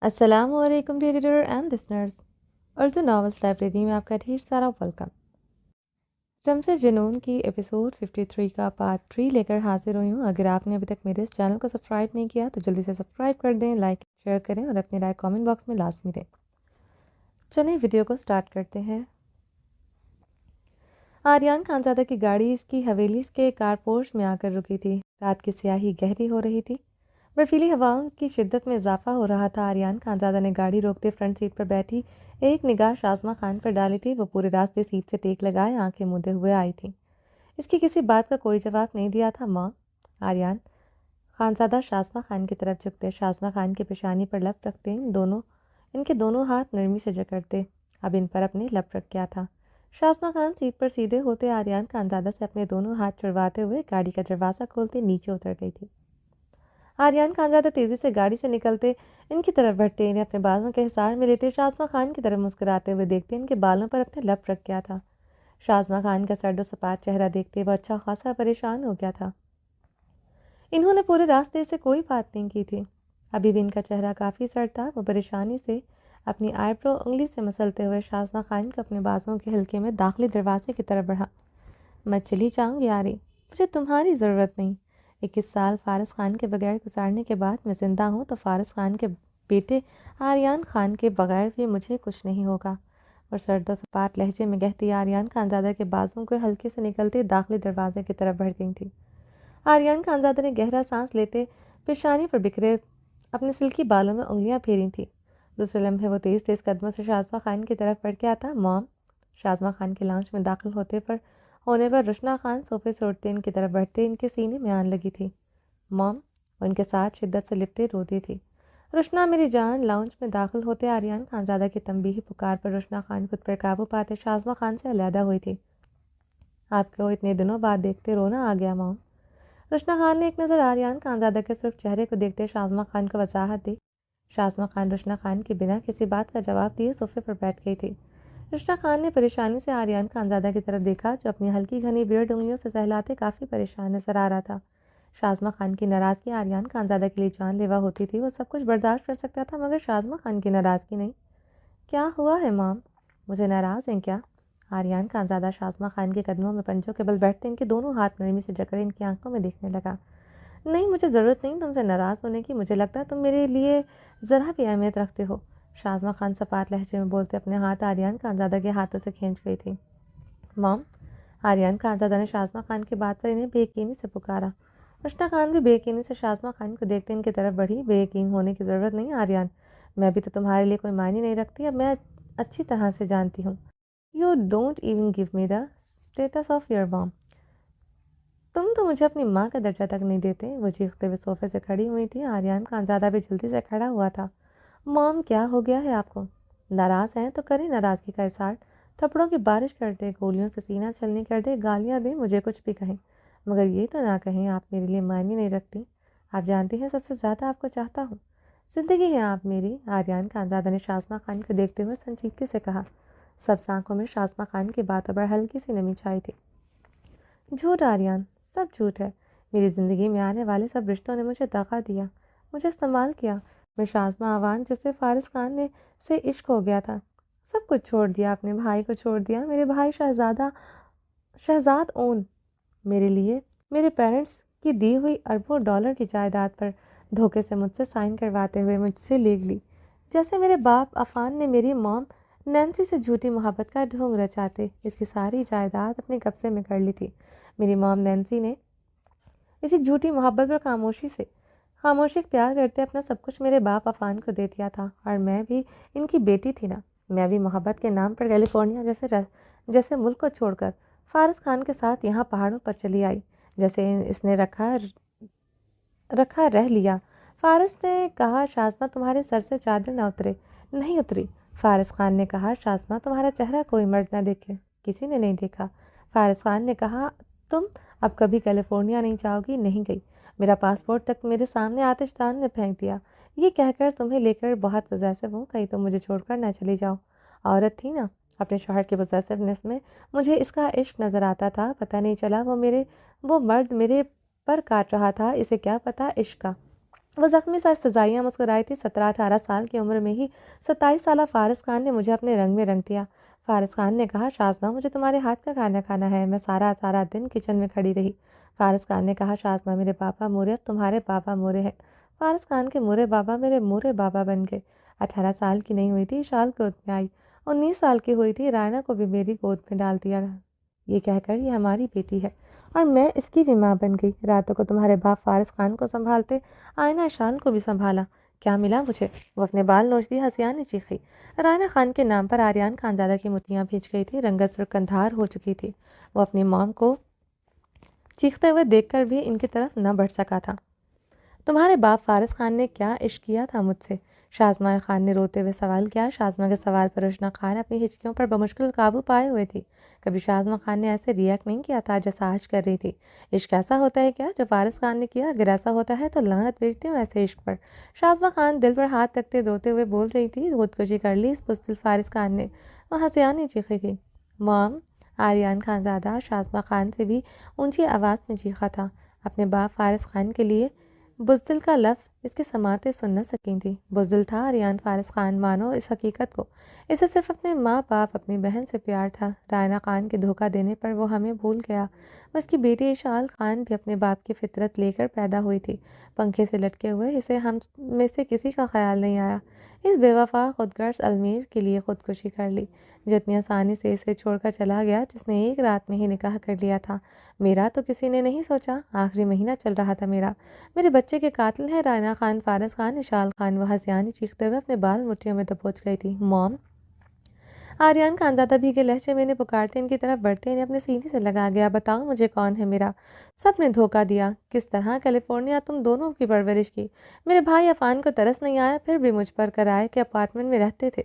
السلام علیکم dear reader and listeners, Urdu novels library میں آپ کا ڈھیر سارا ویلکم۔ شمس جنون کی ایپیسوڈ 53 کا پارٹ 3 لے کر حاضر ہوئی ہوں۔ اگر آپ نے ابھی تک میرے اس چینل کو سبسکرائب نہیں کیا تو جلدی سے سبسکرائب کر دیں، لائک شیئر کریں اور اپنی رائے کامنٹ باکس میں لازمی دیں۔ چلیں ویڈیو کو سٹارٹ کرتے ہیں۔ آریان خانزادہ کی گاڑی اس کی حویلی کے کارپورش میں آ کر رکی تھی۔ رات کی سیاہی گہری ہو رہی تھی، برفیلی ہواؤں کی شدت میں اضافہ ہو رہا تھا۔ آریان خانزادہ نے گاڑی روکتے فرنٹ سیٹ پر بیٹھی ایک نگاہ شازمہ خان پر ڈالی تھی۔ وہ پورے راستے سیٹ سے ٹیک لگائے آنکھیں مودے ہوئے آئی تھی۔ اس کی کسی بات کا کوئی جواب نہیں دیا تھا۔ ماں آریان خانزادہ شازمہ خان کی طرف جھکتے، شازمہ خان کی پیشانی پر لب رکھتے، ان کے دونوں ہاتھ نرمی سے جکڑتے۔ اب ان پر اپنے لب رکھ کیا تھا۔ شازمہ خان سیٹ پر سیدھے ہوتے آریان خانزادہ سے اپنے دونوں ہاتھ چھڑواتے ہوئے گاڑی کا دروازہ کھولتے نیچے اتر گئی تھی۔ آریان خانزادہ تیزی سے گاڑی سے نکلتے ان کی طرف بڑھتے، انہیں اپنے بالوں کے حصار میں لیتے، شازمہ خان کی طرف مسکراتے ہوئے دیکھتے ان کے بالوں پر اپنے لب رکھ کیا تھا۔ شازمہ خان کا سرد و سپاٹ چہرہ دیکھتے وہ اچھا خاصا پریشان ہو گیا تھا۔ انہوں نے پورے راستے سے کوئی بات نہیں کی تھی۔ ابھی بھی ان کا چہرہ کافی سرد تھا۔ وہ پریشانی سے اپنی آئی برو انگلی سے مسلتے ہوئے شازمہ خان کو اپنے بازوؤں کے حلقے میں داخلی دروازے کی طرف بڑھا۔ میں چلی جاؤں گی آری، مجھے تمہاری ضرورت نہیں۔ 21 سال فارس خان کے بغیر گزارنے کے بعد میں زندہ ہوں تو فارس خان کے بیٹے آریان خان کے بغیر بھی مجھے کچھ نہیں ہوگا۔ اور سرد و سپاٹ لہجے میں کہتی آریان خانزادہ کے بازوؤں کو ہلکے سے نکلتے داخلی دروازے کی طرف بڑھ گئی تھی۔ آریان خانزادہ نے گہرا سانس لیتے پیشانی پر بکھرے اپنے سلکی بالوں میں انگلیاں پھیری تھیں۔ دوسرے لمحے وہ تیز تیز قدموں سے شازمہ خان کی طرف بڑھ کے آتا۔ مام شازمہ خان کے لاؤنج میں داخل ہونے پر رشنا خان صوفے سے اٹھتے ان کی طرف بڑھتے ان کے سینے میں آن لگی تھی۔ مام ان کے ساتھ شدت سے لپٹے روتی تھی۔ رشنا میری جان۔ لاؤنج میں داخل ہوتے آریان خانزادہ کی تنبیہی پکار پر رشنا خان خود پر قابو پاتے شازمہ خان سے علیحدہ ہوئی تھی۔ آپ کو اتنے دنوں بعد دیکھتے رونا آ گیا مام۔ رشنا خان نے ایک نظر آریان خانزادہ کے سرخ چہرے کو دیکھتے شازمہ خان کو وضاحت دی۔ شازمہ خان رشنا خان کے بنا کسی بات کا جواب دیے صوفے پر بیٹھ گئی تھی۔ رشنا خان نے پریشانی سے آریان خانزادہ کی طرف دیکھا جو اپنی ہلکی گھنی بیئرڈ انگلیوں سے سہلاتے کافی پریشان نظر آ رہا تھا۔ شازمہ خان کی ناراضگی آریان خانزادہ کے لیے جان لیوا ہوتی تھی۔ وہ سب کچھ برداشت کر سکتا تھا مگر شازمہ خان کی ناراضگی نہیں۔ کیا ہوا ہے مام؟ مجھے ناراض ہیں کیا؟ آریان خانزادہ شازمہ خان کے قدموں میں پنجوں کے بل بیٹھتے ان کے دونوں ہاتھ نرمی سے جکڑے ان کی آنکھوں میں دیکھنے لگا۔ نہیں، مجھے ضرورت نہیں تم سے ناراض ہونے کی۔ مجھے لگتا ہے تم میرے لیے ذرا بھی اہمیت رکھتے ہو۔ شازمہ خان سپاٹ لہجے میں بولتے اپنے ہاتھ آریان خانزادہ کے ہاتھوں سے کھینچ گئی تھی۔ مام آریان خانزادہ نے شازمہ خان کی بات پر انہیں بے یقینی سے پکارا۔ رشنا خان بھی بے یقینی سے شازمہ خان کو دیکھتے ان کی طرف بڑھی۔ بے یقین ہونے کی ضرورت نہیں آریان، میں بھی تو تمہارے لیے کوئی معنی نہیں رکھتی، اب میں اچھی طرح سے جانتی ہوں۔ You don't even give me the status of your mom, تم تو مجھے اپنی ماں کا درجہ تک نہیں دیتے۔ وہ چیختے ہوئے صوفے سے کھڑی ہوئی تھی۔ آریان خانزادہ بھی جلدی سے کھڑا ہوا تھا۔ مام کیا ہو گیا ہے آپ کو؟ ناراض ہیں تو کریں ناراضگی کا اظہار، تھپڑوں کی بارش کر دے، گولیوں سے سینہ چھلنی کر دے، گالیاں دیں، مجھے کچھ بھی کہیں، مگر یہ تو نہ کہیں آپ میرے لیے معنی نہیں رکھتی۔ آپ جانتی ہیں سب سے زیادہ آپ کو چاہتا ہوں، زندگی ہے آپ میری۔ آریان خانزادہ نے شازمہ خان کو دیکھتے ہوئے سنجیدگی سے کہا۔ سب آنکھوں میں شازمہ خان کی باتوں پر ہلکی سی نمی چھائی تھی۔ جھوٹ آریان، سب جھوٹ ہے۔ میری زندگی میں آنے والے سب رشتوں نے مجھے دغا دیا، مجھے استعمال کیا۔ میں شازمہ آوان جسے فارس خان نے سے عشق ہو گیا تھا، سب کچھ چھوڑ دیا، اپنے بھائی کو چھوڑ دیا، میرے بھائی شہزاد اون میرے لیے میرے پیرنٹس کی دی ہوئی اربوں ڈالر کی جائیداد پر دھوکے سے مجھ سے سائن کرواتے ہوئے مجھ سے لے لی، جیسے میرے باپ عفان نے میری موم نینسی سے جھوٹی محبت کا ڈھونگ رچاتے اس کی ساری جائیداد اپنے قبضے میں کر لی تھی۔ میری موم نینسی نے اسی جھوٹی محبت پر خاموشی اختیار کرتے اپنا سب کچھ میرے باپ عفان کو دے دیا تھا، اور میں بھی ان کی بیٹی تھی نا۔ میں بھی محبت کے نام پر کیلیفورنیا جیسے ملک کو چھوڑ کر فارس خان کے ساتھ یہاں پہاڑوں پر چلی آئی، جیسے اس نے رکھا رہ لیا۔ فارس نے کہا شازمہ تمہارے سر سے چادر نہ اترے۔ نہیں اتری۔ فارس خان نے کہا شازمہ تمہارا چہرہ کوئی مرد نہ دیکھے۔ کسی نے نہیں دیکھا۔ فارس خان نے کہا تم اب کبھی کیلیفورنیا نہیں جاؤ گی۔ نہیں گئی۔ میرا پاسپورٹ تک میرے سامنے آتش دان نے پھینک دیا، یہ کہہ کر تمہیں لے کر بہت پوزیسو ہوں، کہیں تم مجھے چھوڑ کر نہ چلی جاؤ۔ عورت تھی نا، اپنے شوہر کے پوزیسونیس میں مجھے اس کا عشق نظر آتا تھا، پتہ نہیں چلا وہ مرد میرے پر کاٹ رہا تھا، اسے کیا پتہ عشق کا۔ وہ زخمی سا سزائیاں مسکرائی تھی۔ 17-18 سال کی عمر میں ہی 27 سالہ فارس خان نے مجھے اپنے رنگ میں رنگ دیا۔ فارس خان نے کہا، شازمہ مجھے تمہارے ہاتھ کا کھانا کھانا ہے۔ میں سارا دن کچن میں کھڑی رہی۔ فارس خان نے کہا، شازمہ میرے پاپا مورے اب تمہارے پاپا مورے ہیں۔ فارس خان کے مورے بابا میرے مورے بابا بن گئے۔ 18 سال کی نہیں ہوئی تھی اشال گود میں آئی۔ 19 سال کی ہوئی تھی رائنا کو بھی میری گود میں ڈال دیا، یہ کہہ کر یہ ہماری بیٹی ہے اور میں اس کی بھی ماں بن گئی۔ راتوں کو تمہارے باپ فارس خان کو سنبھالتے، آئینہ اشال کو بھی سنبھالا۔ کیا ملا مجھے؟ وہ اپنے بال نوچ دی، ہنسیاں چیخی۔ رائنا خان کے نام پر آریان خانزادہ کی مٹیاں بھیج گئی تھی، رنگت سرکندھار ہو چکی تھی۔ وہ اپنی مام کو چیختے ہوئے دیکھ کر بھی ان کی طرف نہ بڑھ سکا تھا۔ تمہارے باپ فارس خان نے کیا عشق کیا تھا مجھ سے؟ شازمہ خان نے روتے ہوئے سوال کیا۔ شازمہ کے سوال پر روشنا خان اپنی ہچکیوں پر بمشکل قابو پائے ہوئے تھی۔ کبھی شازمہ خان نے ایسے ریئیکٹ نہیں کیا تھا جیسا آج کر رہی تھی۔ عشق ایسا ہوتا ہے کیا جو فارس خان نے کیا؟ اگر ایسا ہوتا ہے تو لعنت بھیجتی ہوں ایسے عشق پر۔ شازمہ خان دل پر ہاتھ رکھتے روتے ہوئے بول رہی تھی۔ خودکشی کر لی اس بزدل فارس خان نے، وہ ہنسیاں چیخی تھی۔ مام، آریان خانزادہ شازمہ خان سے بھی اونچی آواز میں چیخا تھا۔ اپنے باپ فارس خان کے لیے بزدل کا لفظ اس کی سماعتیں سن نہ سکی تھی۔ بزدل تھا آریان فارس خان، مانو اس حقیقت کو۔ اسے صرف اپنے ماں باپ، اپنی بہن سے پیار تھا۔ رائنا خان کے دھوکہ دینے پر وہ ہمیں بھول گیا۔ اس کی بیٹی اشال خان بھی اپنے باپ کی فطرت لے کر پیدا ہوئی تھی، پنکھے سے لٹکے ہوئے۔ اسے ہم میں سے کسی کا خیال نہیں آیا اس بے وفا خودغرض المیر کے لیے خودکشی کر لی، جو اتنی آسانی سے اسے چھوڑ کر چلا گیا، جس نے ایک رات میں ہی نکاح کر لیا تھا۔ میرا تو کسی نے نہیں سوچا۔ آخری مہینہ چل رہا تھا میرا۔ میرے بچے کے قاتل ہیں رائنا خان، فارس خان، اشال خان۔ وہ ہنسیاں چیختے ہوئے اپنے بال مٹھیوں میں دبوچ گئی تھی۔ موم، آریان خانزادہ بھیگے لہجے میں انہیں پکارتے ان کی طرف بڑھتے انہیں اپنے سینے سے لگا گیا۔ بتاؤ مجھے کون ہے میرا؟ سب نے دھوکہ دیا۔ کس طرح؟ کیلیفورنیا تم دونوں کی پرورش کی۔ میرے بھائی عفان کو ترس نہیں آیا پھر بھی مجھ پر کرائے کے اپارٹمنٹ میں رہتے تھے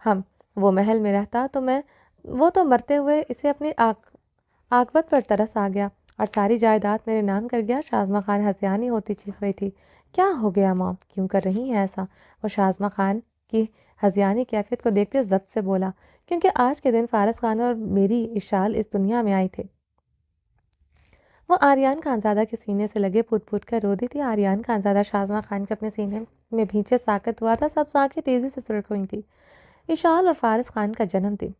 ہم، وہ محل میں رہتا تو میں، وہ تو مرتے ہوئے اسے اپنی عاقبت پر ترس آ گیا اور ساری جائیداد میرے نام کر گیا۔ شازمہ خان ہنسیانی ہوتی چیخ رہی تھی۔ کیا ہو گیا ماں؟ کیوں کر رہی ہیں ایسا؟ وہ شازمہ خان کی ہذیانی کیفیت کو دیکھتے ضبط سے بولا، کیونکہ آج کے دن فارس خان اور میری اشال اس دنیا میں آئی تھے۔ وہ آریان خانزادہ کے سینے سے لگے پھوٹ پھوٹ کر رو دی تھی۔ آریان خانزادہ شازمہ خان کے اپنے سینے میں بھینچے ساکت ہوا تھا، سب آنکھیں تیزی سے سرخ ہوئی تھی۔ اشال اور فارس خان کا جنم دن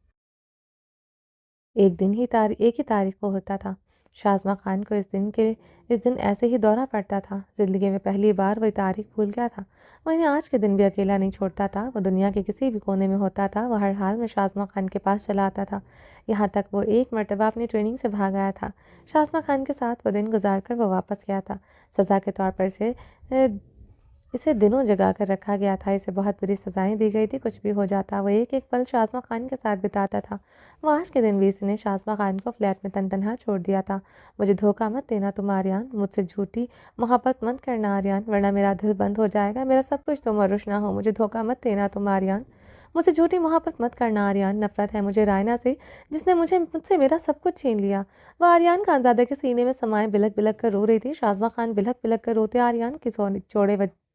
ایک ہی تاریخ کو ہوتا تھا۔ شازمہ خان کو اس دن ایسے ہی دورہ پڑتا تھا۔ زندگی میں پہلی بار وہ تاریخ بھول گیا تھا۔ وہ انہیں آج کے دن بھی اکیلا نہیں چھوڑتا تھا۔ وہ دنیا کے کسی بھی کونے میں ہوتا تھا، وہ ہر حال میں شازمہ خان کے پاس چلا آتا تھا۔ یہاں تک وہ ایک مرتبہ اپنی ٹریننگ سے بھاگ آیا تھا۔ شازمہ خان کے ساتھ وہ دن گزار کر وہ واپس گیا تھا۔ سزا کے طور پر اسے دنوں جگا کر رکھا گیا تھا۔ اسے بہت بری سزائیں دی گئی تھی، کچھ بھی ہو جاتا وہ ایک ایک پل شازمہ خان کے ساتھ بتاتا تھا۔ وہ آج کے دن بھی اس نے شازمہ خان کو فلیٹ میں تنہا چھوڑ دیا تھا۔ مجھے دھوکہ مت دینا تم آریان، مجھ سے جھوٹی محبت مت کرنا آریان، ورنہ میرا دل بند ہو جائے گا، میرا سب کچھ تم اور روشنا ہو۔ مجھے دھوکہ مت دینا تم آریان، مجھ سے جھوٹی محبت مت کرنا آریان۔ نفرت ہے مجھے رائنا سے، جس نے مجھ سے میرا سب کچھ چھین لیا۔ وہ آریان خانزادہ کے سینے میں سمائے بلک بلک کر رو رہی تھی۔ شازمہ خان بلک بلک کر روتے آریان کی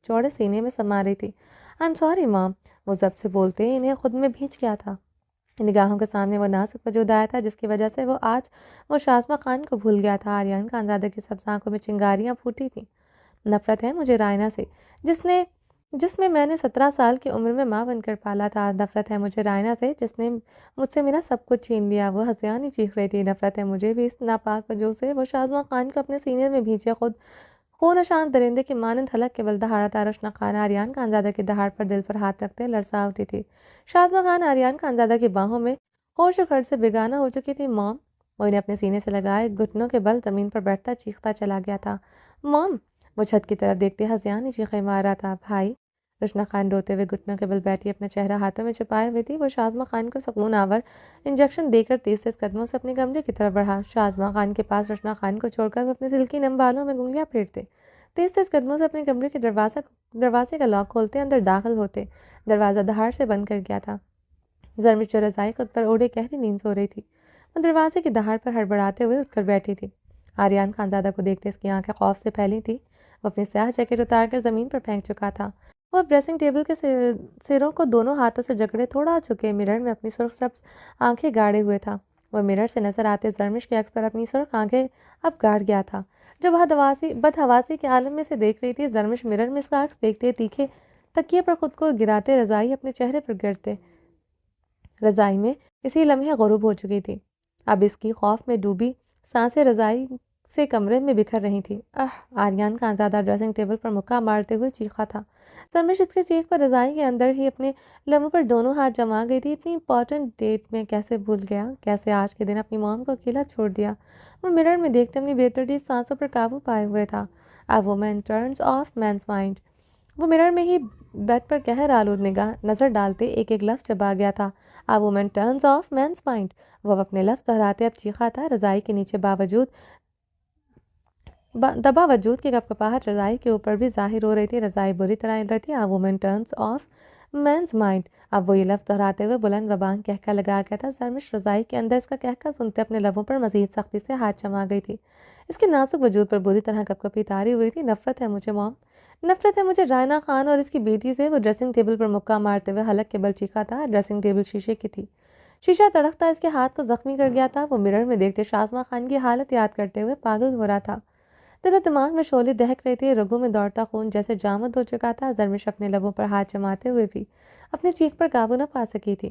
چوڑے سینے میں سما رہی تھی۔ آئی ایم سوری مام، وہ ضبط سے بولتے انہیں خود میں بھیج گیا تھا۔ نگاہوں کے سامنے وہ نازک وجود آیا تھا جس کی وجہ سے وہ شازمہ خان کو بھول گیا تھا۔ آریان خانزادہ کی سب آنکھوں میں چنگاریاں پھوٹی تھیں۔ نفرت ہے مجھے رائنا سے، جس میں میں نے 17 سال کی عمر میں ماں بن کر پالا تھا۔ نفرت ہے مجھے رائنا سے، جس نے مجھ سے میرا سب کچھ چھین لیا۔ وہ ہنسیاں چیخ رہی تھی۔ نفرت ہے مجھے بھی اس ناپاک وجود سے۔ وہ شازمہ خان کو اپنے سینے میں بھینچے خون نشان درندے کے مانند حلق کے بل دہاڑا تھا۔ روشنا خان آریان خانزادہ کے دہاڑ پر دل پر ہاتھ رکھتے لرزا اٹھی تھی۔ شازمہ خان آریان خانزادہ کی باہوں میں ہوش و خرد سے بیگانہ ہو چکی تھی۔ موم، وہ انہیں اپنے سینے سے لگائے گھٹنوں کے بل زمین پر بیٹھتا چیختا چلا گیا تھا۔ موم، وہ چھت کی طرف دیکھتے ہنسیاں چیخیں مار رہا تھا۔ بھائی، روشنا خان روتے ہوئے گھٹنوں کے بل بیٹھی اپنا چہرہ ہاتھوں میں چھپائے ہوئی تھی۔ وہ شازمہ خان کو سکون آور انجیکشن دے کر تیز تیز قدموں سے اپنے کمرے کی طرف بڑھا۔ شازمہ خان کے پاس روشنا خان کو چھوڑ کر وہ اپنے سلکی نم بالوں میں انگلیاں پھیرتے تیز تیز قدموں سے اپنے کمرے کے دروازے کا لاک کھولتے اندر داخل ہوتے۔ دروازہ دہاڑ سے بند کر گیا تھا۔ زرمش جو رضائی خود پر اوڑھے گہری نیند سو رہی تھی، وہ دروازے کی دہاڑ پر ہڑبڑاتے ہوئے اٹھ کر بیٹھی تھی۔ آریان خانزادہ کو دیکھتے اس کی آنکھیں خوف سے پھیلی تھی۔ وہ اپنی سیاہ جیکٹ اتار کر زمین پر پھینک چکا تھا۔ وہ ڈریسنگ ٹیبل کے سروں کو دونوں ہاتھوں سے جکڑے تھوڑا جھکے مرر میں اپنی سرخ سبز آنکھیں گاڑے ہوئے تھا۔ وہ مرر سے نظر آتے زرمش کے عکس پر اپنی سرخ آنکھیں اب گاڑ گیا تھا، جو بدحواسی کے عالم میں سے دیکھ رہی تھی۔ زرمش مرر میں اس کا عکس دیکھتے تیکھے تکیے پر خود کو گراتے رضائی اپنے چہرے پر گرتے رضائی میں اسی لمحے غروب ہو چکی تھی۔ اب اس کی خوف میں ڈوبی سانسیں رضائی سے کمرے میں بکھر رہی تھی۔ آریان خانزادہ ڈریسنگ ٹیبل پر مکہ مارتے ہوئے چیخا تھا۔ زرمش اس کے چیخ پر رضائی کے اندر ہی اپنے لبوں پر دونوں ہاتھ جما گئی تھی۔ اتنی امپورٹنٹ ڈیٹ میں کیسے بھول گیا، کیسے آج کے دن اپنی موم کو اکیلا چھوڑ دیا۔ وہ مرر میں دیکھتے اپنی بے ترتیب سانسوں پر قابو پائے ہوئے تھا۔ A woman turns off man's mind۔ وہ مرر میں ہی بیڈ پر قہر آلود نظر ڈالتے ایک ایک لفظ چبا گیا تھا۔ A woman turns off man's mind۔ وہ اپنے لفظ دہراتے اب چیخا تھا۔ رضائی کے نیچے دبا وجود کی کپکپاہٹ رضائی کے اوپر بھی ظاہر ہو رہی تھی۔ رضائی بری طرح ہل رہی تھی۔ A woman turns off man's mind۔ اب وہ یہ لفظ دہراتے ہوئے بلند و بانگ کہکا لگا گیا تھا۔ زرمش رضائی کے اندر اس کا کہکا سنتے اپنے لبوں پر مزید سختی سے ہاتھ جما گئی تھی۔ اس کے نازک وجود پر بری طرح کپکپی تاری ہوئی تھی۔ نفرت ہے مجھے موم، نفرت ہے مجھے رائنا خان اور اس کی بیٹی سے۔ وہ ڈریسنگ ٹیبل پر مکہ مارتے ہوئے حلق کے بل چیخا تھا۔ ڈریسنگ ٹیبل شیشے کی تھی، شیشہ تڑکتا اس کے ہاتھ کو زخمی کر گیا تھا۔ وہ مرر میں دیکھتے شازمہ خان کی حالت یاد کرتے ہوئے پاگل ہو رہا تھا۔ دل و دماغ میں شعلے دہک رہے تھے، رگوں میں دوڑتا خون جیسے جامد ہو چکا تھا۔ زرمش اپنے لبوں پر ہاتھ جماتے ہوئے بھی اپنی چیخ پر قابو نہ پا سکی تھی۔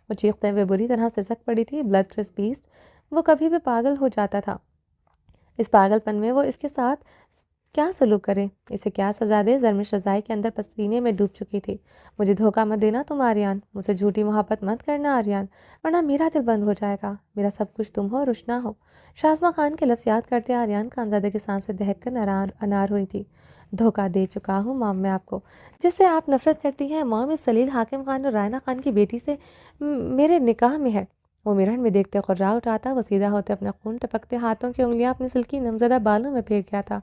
وہ چیختے ہوئے بری طرح سسک پڑی تھی۔ بلڈ تھرسٹ بیسٹ، وہ کبھی بھی پاگل ہو جاتا تھا۔ اس پاگل پن میں وہ اس کے ساتھ کیا سلوک کرے، اسے کیا سزا دے؟ زرمش رضائی کے اندر پسینے میں ڈوب چکی تھی۔ مجھے دھوکہ مت دینا تم آریان، مجھ سے جھوٹی محبت مت کرنا آریان، ورنہ میرا دل بند ہو جائے گا، میرا سب کچھ تم ہو اور روشنا ہو۔ شازمہ خان کے لفظ یاد کرتے آریان خانزادہ کی سانسیں دہک کر انار ہوئی تھی۔ دھوکہ دے چکا ہوں موم میں آپ کو، جس سے آپ نفرت کرتی ہیں۔ موم اس سلیل حاکم خان اور رائنا خان کی بیٹی سے میرے نکاح میں ہے۔ وہ مرر میں دیکھتے خرا اٹھا تھا۔ وہ سیدھا ہوتے اپنے خون ٹپکتے ہاتھوں کی انگلیاں اپنی سلکی نمزدہ بالوں میں پھیر گیا تھا۔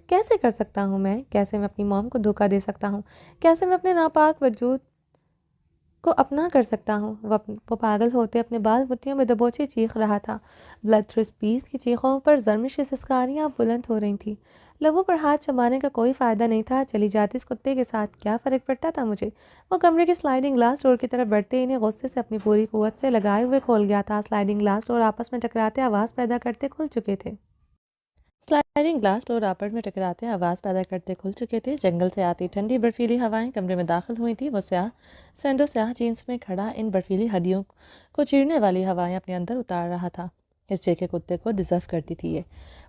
کیسے کر سکتا ہوں میں؟ کیسے میں اپنی موم کو دھوکہ دے سکتا ہوں؟ کیسے میں اپنے ناپاک وجود کو اپنا کر سکتا ہوں؟ وہ پاگل ہوتے اپنے بال مٹھیوں میں دبوچے چیخ رہا تھا۔ بلڈ تھرسٹ پیس کی چیخوں پر زرمش کی سسکاریاں بلند ہو رہی تھیں۔ لبوں پر ہاتھ چبانے کا کوئی فائدہ نہیں تھا۔ چلی جاتی اس کتے کے ساتھ کیا فرق پڑتا تھا مجھے؟ وہ کمرے کے سلائڈنگ گلاس ڈور کی طرف بڑھتے انہیں غصے سے اپنی پوری قوت سے لگائے ہوئے کھول گیا تھا۔ سلائڈنگ گلاس ڈور آپس میں ٹکراتے آواز پیدا کرتے کھل چکے تھے۔ جنگل سے آتی ٹھنڈی برفیلی ہوائیں کمرے میں داخل ہوئی تھیں۔ وہ سیاہ جینس میں کھڑا ان برفیلی ہڈیوں کو چیرنے والی ہوائیں اپنے اندر اتار رہا تھا۔ اس چیخے کتے کو ڈیزرو کرتی تھی یہ۔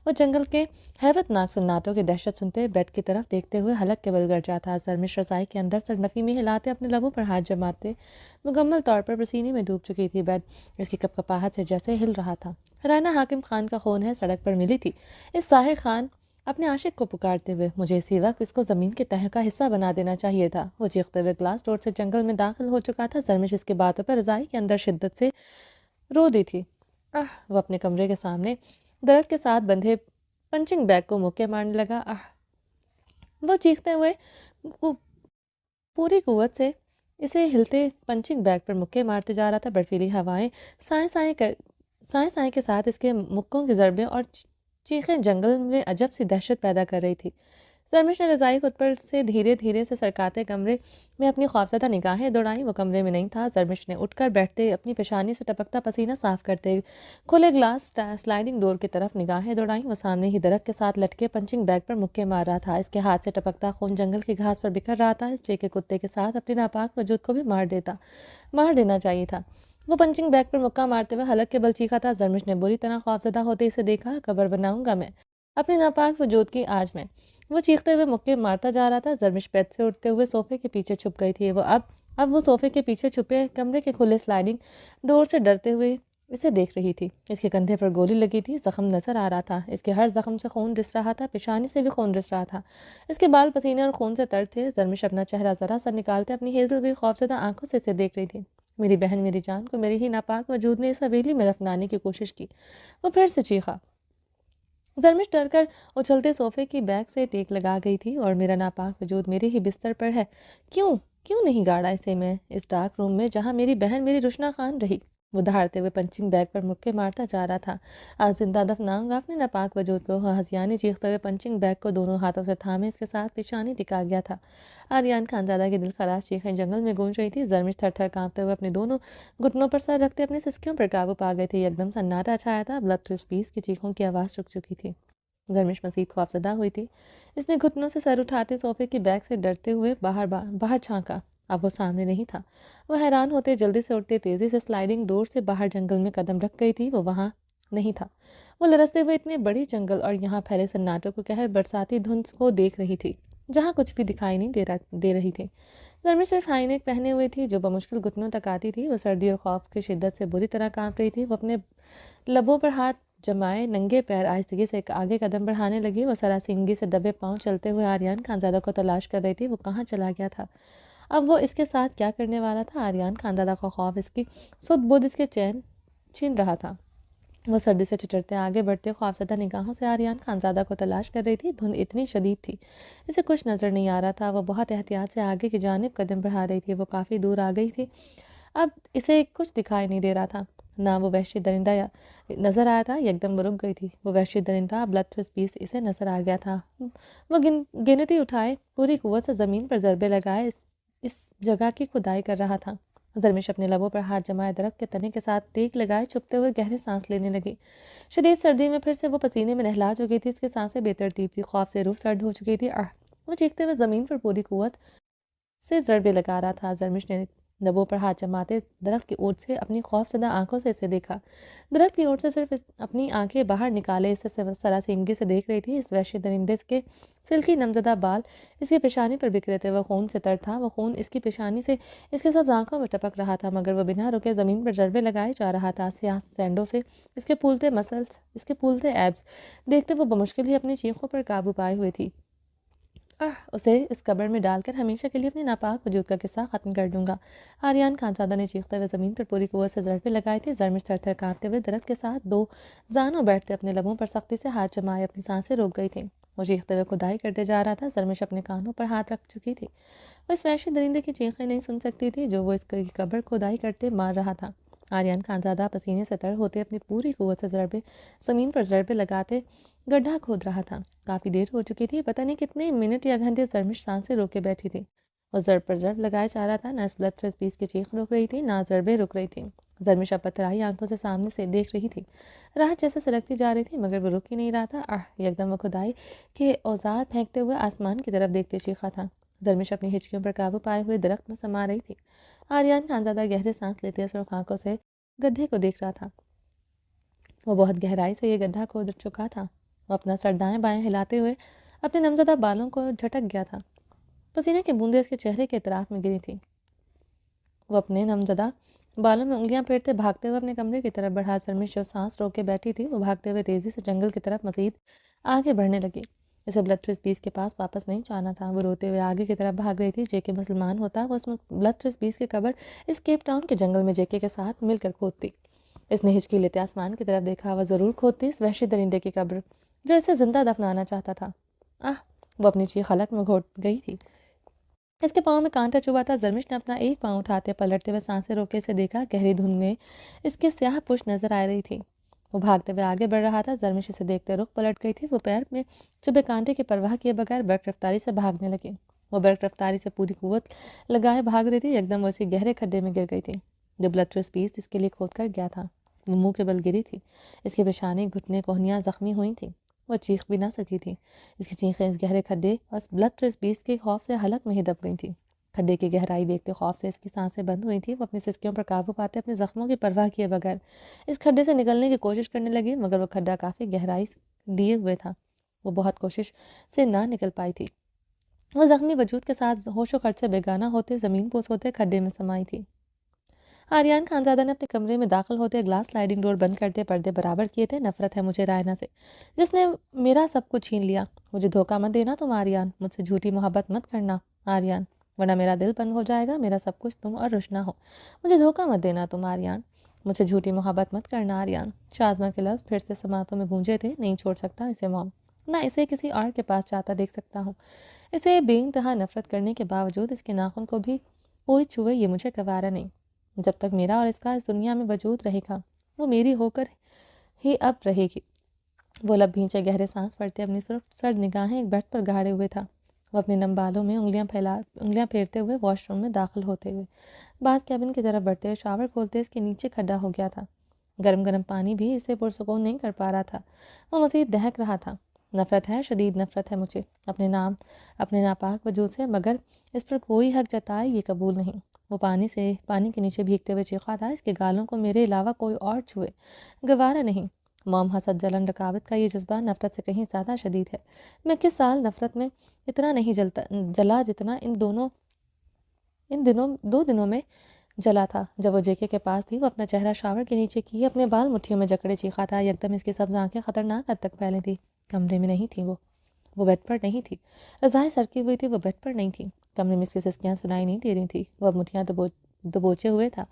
وہ جنگل کے ہیبت ناک سناٹوں کی دہشت سنتے بیڈ کی طرف دیکھتے ہوئے حلق کے بل گر جاتا۔ زرمش رضائی کے اندر سرنفی میں ہلاتے اپنے لبوں پر ہاتھ جماتے مکمل طور پر پسینے میں ڈوب چکی تھی۔ بیڈ اس کی کپکپاہٹ سے جیسے ہل رہا تھا۔ رائنا حاکم خان کا خون ہے، سڑک پر ملی تھی۔ اس ظاہر خان اپنے عاشق کو پکارتے ہوئے، مجھے اسی وقت اس کو زمین کے تہہ کا حصہ بنا دینا چاہیے تھا۔ وہ چیختے ہوئے گلاس ڈور سے جنگل میں داخل ہو چکا تھا۔ زرمش اس کے باتوں پر رضائی کے اندر شدت سے رو دی تھی۔ وہ اپنے کمرے کے سامنے درخت کے ساتھ بندھے پنچنگ بیگ کو موقع مارنے لگا۔ وہ چیختے ہوئے پوری قوت سے اسے ہلتے پنچنگ بیگ پر مکے مارتے جا رہا تھا۔ برفیلی ہوائیں سائیں کے ساتھ اس کے مکوں کی ضربیں اور چیخیں جنگل میں عجب سی دہشت پیدا کر رہی تھی۔ زرمش نے رضائی خود پر سے دھیرے دھیرے سے سرکاتے کمرے میں اپنی خوفزدہ نگاہیں دوڑائیں۔ وہ کمرے میں نہیں تھا۔ زرمش نے اٹھ کر بیٹھتے اپنی پیشانی سے ٹپکتا پسینہ صاف کرتے کھلے گلاس سلائڈنگ ڈور کی طرف نگاہیں دوڑائیں۔ وہ سامنے ہی درخت کے ساتھ لٹکے پنچنگ بیگ پر مکے مار رہا تھا۔ اس کے ہاتھ سے ٹپکتا خون جنگل کی گھاس پر بکھر رہا تھا۔ اس چیخے کتے کے ساتھ اپنے ناپاک وجود کو بھی مار دینا چاہیے تھا۔ وہ پنچنگ بیگ پر مکہ مارتے ہوئے حلق کے بل چیخا تھا۔ زرمش نے بری طرح خوفزدہ ہوتے اسے دیکھا۔ قبر بناؤں گا میں اپنے ناپاک وجود کی آج میں، وہ چیختے ہوئے مکے مارتا جا رہا تھا۔ زرمش بیڈ سے اٹھتے ہوئے صوفے کے پیچھے چھپ گئی تھی۔ وہ اب وہ صوفے کے پیچھے چھپے کمرے کے کھلے سلائڈنگ ڈور سے ڈرتے ہوئے اسے دیکھ رہی تھی۔ اس کے کندھے پر گولی لگی تھی، زخم نظر آ رہا تھا۔ اس کے ہر زخم سے خون رس رہا تھا، پیشانی سے بھی خون رس رہا تھا۔ اس کے بال پسینے اور خون سے تر تھے۔ زرمش اپنا چہرہ ذرا سا نکالتے اپنی ہیزل ہوئی خوفزدہ آنکھوں سے اسے دیکھ رہی تھی۔ میری بہن، میری جان کو میری ہی ناپاک وجود نے اس حویلی میں دفنانے کی کوشش کی۔ وہ پھر سے چیخا۔ زرمش ڈر کر اچھلتے صوفے کی بیک سے ٹیک لگا گئی تھی۔ اور میرا ناپاک وجود میرے ہی بستر پر ہے، کیوں نہیں گاڑا اسے میں اس ڈارک روم میں جہاں میری بہن میری روشنا خان رہی؟ وہ دھاڑتے ہوئے پنچنگ بیگ پر مکے مارتا جا رہا تھا۔ آج زندہ دفناؤں گا اپنے ناپاک وجود کو۔ ہسیانی چیختے ہوئے پنچنگ بیگ کو دونوں ہاتھوں سے تھامے اس کے ساتھ پیشانی ٹکا گیا تھا۔ آریان خانزادہ کی دل خراش چیخیں جنگل میں گونج رہی تھی۔ زرمش تھر تھر کانپتے ہوئے اپنے دونوں گھٹنوں پر سر رکھتے اپنی سسکیوں پر قابو پا گئے تھے۔ یکدم سناٹا چھایا تھا۔ بلڈ تھرسٹ پیس کی چیخوں کی آواز رک چکی تھی۔ زرمش مزید خوفزدہ ہوئی تھی۔ اس نے گھٹنوں سے سر اٹھاتے صوفے کی بیک سے ڈرتے ہوئے باہر جھانکا۔ اب وہ سامنے نہیں تھا۔ وہ حیران ہوتے جلدی سے اٹھتے تیزی سے سلائیڈنگ ڈور سے باہر جنگل میں قدم رکھ گئی تھی۔ وہ وہاں نہیں تھا۔ وہ لرزتے ہوئے اتنے بڑی جنگل اور یہاں پھیلے سناٹوں کو قہر برساتی دھند کو دیکھ رہی تھی جہاں کچھ بھی دکھائی نہیں دے رہی تھی۔ زرمش صرف ہائی نیک پہنے ہوئے تھی جو بمشکل گھٹنوں تک آتی تھی۔ وہ سردی اور خوف کی شدت سے بری طرح کانپ رہی تھی۔ وہ اپنے لبوں پر ہاتھ جمائے ننگے پیر آہستگی سے آگے قدم بڑھانے لگی۔ وہ سراسیمگی سے دبے پاؤں چلتے ہوئے آریان خانزادہ کو تلاش کر رہی تھی۔ وہ کہاں چلا گیا تھا؟ اب وہ اس کے ساتھ کیا کرنے والا تھا؟ آریان خانزادہ کا خوف اس کی سدھ بدھ اس کے چین چھین رہا تھا۔ وہ سردی سے چچرتے آگے بڑھتے خوفزدہ نگاہوں سے آریان خانزادہ کو تلاش کر رہی تھی۔ دھند اتنی شدید تھی اسے کچھ نظر نہیں آ رہا تھا۔ وہ بہت احتیاط سے آگے کی جانب قدم بڑھا رہی تھی۔ وہ کافی دور آ گئی تھی۔ اب اسے کچھ دکھائی نہیں دے رہا تھا، نہ وہ وحشی درندہ نظر آیا تھا۔ یکدم وہ رک گئی تھی۔ وہ وحشی درندہ بلتھرس بیسٹ اسے نظر آ گیا تھا۔ وہ گنتی اٹھائے پوری قوت سے زمین پر ضربے لگائے اس جگہ کی کھدائی کر رہا تھا۔ زرمش اپنے لبوں پر ہاتھ جمائے درخت کے تنے کے ساتھ تیک لگائے چھپتے ہوئے گہرے سانس لینے لگی۔ شدید سردی میں پھر سے وہ پسینے میں نہلا چکی تھی۔ اس کی سانسیں بے ترتیب تھی۔ خوف سے روح سرد ہو چکی تھی۔ وہ چیختے ہوئے زمین پر پوری قوت سے ضربے لگا رہا تھا۔ زرمش نے لبوں پر ہاتھ جماتے درخت کی اوٹ سے اپنی خوف زدہ آنکھوں سے اسے دیکھا۔ درخت کی اوٹ سے صرف اپنی آنکھیں باہر نکالے اسے سراسیمگی سے دیکھ رہی تھی۔ اس وحشی درندے کے سلکی نمزدہ بال اس کی پیشانی پر بکھرے تھے۔ وہ خون سے تر تھا۔ وہ خون اس کی پیشانی سے اس کے سب آنکھوں میں ٹپک رہا تھا، مگر وہ بنا رکے زمین پر ضربے لگائے جا رہا تھا۔ سیاہ سینڈوں سے اس کے پھولتے مسلس، اس کے پھولتے ایبس دیکھتے وہ بمشکل ہی اپنی چیخوں پر قابو پائے ہوئے تھی۔ اسے اس قبر میں ڈال کر ہمیشہ کے لیے اپنے ناپاک وجود کا قصہ ختم کر دوں گا۔ آریان خانزادہ نے چیختے ہوئے زمین پر پوری قوت سے ضربے لگائے تھے۔ زرمش تھر تھر کانپتے ہوئے درخت کے ساتھ دو زانوں بیٹھتے اپنے لبوں پر سختی سے ہاتھ جمائے اپنی سانسیں روک گئی تھیں۔ وہ چیختے ہوئے کھدائی کرتے جا رہا تھا۔ زرمش اپنے کانوں پر ہاتھ رکھ چکی تھی۔ وہ اس وحشی درندے کی چیخیں نہیں سن سکتی تھی جو وہ اس کی قبر کھدائی کرتے مار رہا تھا۔ آریان خانزادہ پسینے سے تر ہوتے اپنی پوری قوت سے زمین پر ضربے لگاتے گڈھا کھود رہا تھا۔ کافی دیر ہو چکی تھی۔ پتہ نہیں کتنے منٹ یا گھنٹے زرمش سانسیں روکے بیٹھی تھی۔ وہ ضرب پر ضرب لگائے جا رہا تھا۔ نہ اس بلتھرس بیسٹ کی چیخ رک رہی تھی، نہ ضربیں رک رہی تھی۔ زرمش اب پتھرائی آنکھوں سے سامنے سے دیکھ رہی تھی۔ راہ جیسے سرکتی جا رہی تھی مگر وہ رک ہی نہیں رہا تھا۔ یکدم وہ کھدائی کے اوزار پھینکتے ہوئے آسمان کی طرف دیکھتے چیخا تھا۔ زرمش اپنی ہچکیوں پر قابو پائے ہوئے درخت میں سما رہی تھی۔ آریان خانزادہ گہرے سانس لیتے سرخ آنکھوں سے گڈھے کو دیکھ رہا تھا۔ وہ بہت گہرائی سے یہ گڈھا کھود چکا تھا۔ وہ اپنا سر دائیں بائیں ہلاتے ہوئے اپنے نمزدہ بالوں کو جھٹک گیا تھا۔ پسینے کی بوندیں اس کے چہرے کے اطراف میں گری تھیں۔ وہ اپنے نمزدہ بالوں میں انگلیاں پھیرتے بھاگتے ہوئے اپنے کمرے کی طرف بڑھا۔ زرمش جو سانس روک کے بیٹھی تھی وہ بھاگتے ہوئے تیزی سے جنگل کی طرف مزید آگے بڑھنے لگی۔ اسے بلتھرس بیسٹ کے پاس واپس نہیں جانا تھا۔ وہ روتے ہوئے آگے کی طرف بھاگ رہی تھی۔ جے مسلمان ہوتا وہ اس بلتھرس بیسٹ کی قبر اس کیپ ٹاؤن کے جنگل میں جے کے ساتھ مل کر کھودتی۔ اس نے ہچکی لیتے آسمان کی طرف دیکھا۔ وہ ضرور کھودتی اس وحشی درندے کی قبر جو اسے زندہ دفنانا چاہتا تھا۔ وہ اپنی چیخ حلق میں گھوٹ گئی تھی۔ اس کے پاؤں میں کانٹا چبھا تھا۔ زرمش نے اپنا ایک پاؤں اٹھاتے پلٹتے ہوئے سانسیں روکے سے دیکھا۔ گہری دھند میں اس کے سیاہ پشت نظر آ رہی تھی۔ وہ بھاگتے ہوئے آگے بڑھ رہا تھا۔ زرمش اسے دیکھتے رخ پلٹ گئی تھی۔ وہ پیر میں چبھے کانٹے کی پرواہ کیے بغیر برق رفتاری سے بھاگنے لگی۔ وہ برق رفتاری سے پوری قوت لگائے بھاگ رہی تھی۔ یکدم وہ اسی گہرے کھڈے میں گر گئی تھی جو بلتھرس بیسٹ اس کے لیے کھود کر گیا تھا۔ وہ منہ کے بل گری تھی۔ اس کی پیشانی، گھٹنے، کوہنیاں زخمی ہوئی تھیں۔ وہ چیخ بھی نہ سکی تھی۔ اس کی چیخیں اس گہرے کھڈے اور بلتھرس بیسٹ کے خوف سے حلق میں ہی دب گئی تھیں۔ کھڈے کی گہرائی دیکھتے خوف سے اس کی سانسیں بند ہوئی تھیں۔ وہ اپنی سسکیوں پر قابو پاتے اپنے زخموں کی پرواہ کیے بغیر اس کھڈے سے نکلنے کی کوشش کرنے لگی، مگر وہ کھڈا کافی گہرائی لیے ہوئے تھا۔ وہ بہت کوشش سے نہ نکل پائی تھی۔ وہ زخمی وجود کے ساتھ ہوش و خرچ سے بیگانہ ہوتے زمین پوس ہوتے کھڈے میں سمائی تھی۔ آریان خانزادہ نے اپنے کمرے میں داخل ہوتے گلاس سلائیڈنگ ڈور بند کرتے پردے برابر کیے تھے۔ نفرت ہے مجھے رائنا سے جس نے میرا سب کچھ چھین لیا۔ مجھے دھوکہ مت دینا تم آریان، مجھ سے جھوٹی محبت مت کرنا آریان، ورنہ میرا دل بند ہو جائے گا۔ میرا سب کچھ تم اور روشنا ہو۔ مجھے دھوکہ مت دینا تم آریان، مجھ سے جھوٹی محبت مت کرنا آریان۔ شازمہ کے لفظ پھر سے سماعتوں میں گونجے تھے۔ نہیں چھوڑ سکتا اسے موم، نہ اسے کسی اور کے پاس جاتا دیکھ سکتا ہوں۔ اسے بے انتہا نفرت کرنے کے باوجود اس کے ناخن کو بھی کوئی چھوئے یہ مجھے گوارا نہیں۔ جب تک میرا اور اس کا اس دنیا میں وجود رہے گا وہ میری ہو کر ہی اب رہے گی۔ وہ لب بھینچے گہرے سانس پڑتے اپنی سرد نگاہیں ایک بیڈ پر گاڑے ہوئے تھا۔ وہ اپنے نم بالوں میں انگلیاں پھیرتے ہوئے واش روم میں داخل ہوتے ہوئے بعد کیبن کی طرف بڑھتے ہوئے شاور کھولتے اس کے نیچے کھڈا ہو گیا تھا۔ گرم گرم پانی بھی اسے پرسکون نہیں کر پا رہا تھا۔ وہ مزید دہک رہا تھا۔ نفرت ہے، شدید نفرت ہے مجھے اپنے نام، اپنے ناپاک وجود سے، مگر اس پر کوئی حق جتائے یہ قبول نہیں۔ وہ پانی کے نیچے بھیگتے ہوئے چیخا تھا، اس کے گالوں کو میرے علاوہ کوئی اور چھوئے گوارا نہیں۔ موم، حسد، جلن، رکاوٹ کا یہ جذبہ نفرت سے کہیں زیادہ شدید ہے۔ میں کس سال نفرت میں اتنا نہیں جلا جتنا ان دو دنوں میں جلا تھا جب وہ جے کے پاس تھی۔ وہ اپنا چہرہ شاور کے نیچے کیے اپنے بال مٹھیوں میں جکڑے چیخا تھا۔ یکدم اس کی سبز آنکھیں خطرناک حد تک پھیلی تھی۔ کمرے میں نہیں تھی وہ بیڈ پر نہیں تھی، رضائیں سرکی ہوئی تھی، وہ بیڈ پر نہیں تھی۔ کمرے میں اس کی سسکیاں سنائی نہیں دے رہی تھی، وہ اب مٹھیاں دبوچے ہوئے تھا۔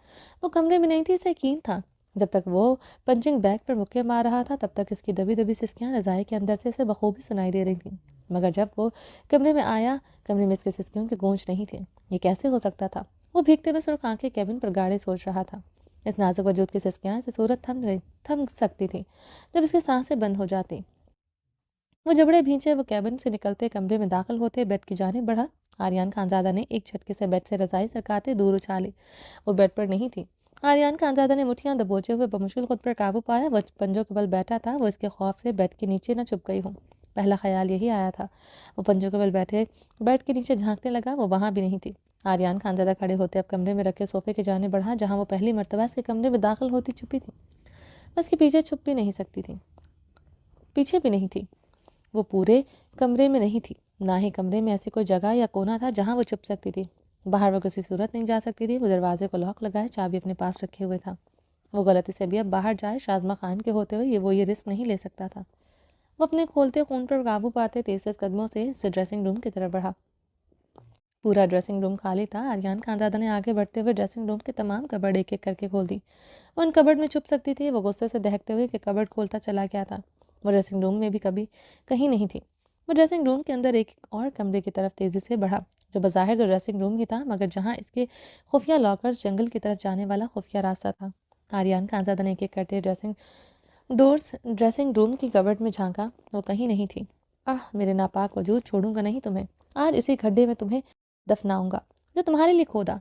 وہ کمرے میں نہیں تھی، اسے یقین تھا۔ جب تک وہ پنچنگ بیگ پر مکے مار رہا تھا تب تک اس کی دبی دبی سسکیاں رضائی کے اندر سے اسے بخوبی سنائی دے رہی تھیں، مگر جب وہ کمرے میں آیا، کمرے میں اس کی سسکیوں کی گونج نہیں تھی۔ یہ کیسے ہو سکتا تھا؟ وہ بھیگتے ہوئے سرخ آنکھیں کیبن پر گاڑے سوچ رہا تھا۔ اس نازک وجود کی سسکیاں اسے صورت تھم سکتی تھی جب اس کی سانسیں بند ہو جاتی۔ وہ جبڑے بھینچے وہ کیبن سے نکلتے کمرے میں داخل ہوتے بیڈ کی جانب بڑھا۔ آریان خانزادہ نے ایک جھٹکے سے بیڈ سے رضائی سرکاتے دور اچھالی۔ وہ بیڈ پر نہیں تھی۔ آریان خانزادہ نے مٹھیاں دبوچے ہوئے بمشکل خود پر قابو پایا۔ وہ پنجوں کے بل بیٹھا تھا، وہ اس کے خوف سے بیڈ کے نیچے نہ چھپ گئی ہوں۔ پہلا خیال یہی آیا تھا۔ وہ پنجوں کے بل بیٹھے بیڈ کے نیچے جھانکنے لگا، وہ وہاں بھی نہیں تھی۔ آریان خانزادہ کھڑے ہوتے اب کمرے میں رکھے صوفے کی جانب بڑھا جہاں وہ پہلی مرتبہ اس کے کمرے میں داخل ہوتی چھپی تھی۔ بس کے پیچھے چھپ بھی نہیں سکتی تھی، پیچھے بھی نہیں تھی۔ وہ پورے کمرے میں نہیں تھی، نہ ہی کمرے میں ایسی کوئی جگہ یا کونا تھا جہاں وہ چھپ سکتی تھی۔ باہر وہ کسی صورت نہیں جا سکتی تھی۔ وہ دروازے کو لاک لگائے چابی اپنے پاس رکھے ہوئے تھا۔ وہ غلطی سے بھی اب باہر جائے شازمہ خان کے ہوتے ہوئے وہ یہ رسک نہیں لے سکتا تھا۔ وہ اپنے کھولتے خون پر قابو پاتے تیز تیز قدموں سے ڈریسنگ روم کی طرف بڑھا۔ پورا ڈریسنگ روم خالی تھا۔ آریان خانزادہ نے آگے بڑھتے ہوئے ڈریسنگ روم کے تمام کبرڈ ایک ایک کر کے کھول دی۔ وہ ان کبرڈ میں چھپ سکتی تھی۔ وہ غصے سے دہکتے ہوئے کہ کبرڈ کھولتا چلا گیا تھا۔ وہ ڈریسنگ روم میں بھی کہیں نہیں تھی۔ وہ ڈریسنگ روم کے اندر ایک اور کمرے کی طرف تیزی سے بڑھا جو بظاہر تو ڈریسنگ روم ہی تھا مگر جہاں اس کے خفیہ لاکرز جنگل کی طرف جانے والا خفیہ راستہ تھا۔ آریان خانزادہ نے ایک ایک کرتے ڈریسنگ روم کی کبرڈ میں جھانکا، وہ کہیں نہیں تھی۔ میرے ناپاک وجود، چھوڑوں گا نہیں تمہیں، آج اسی کھڈے میں تمہیں دفناؤں گا جو تمہارے لیے کھودا۔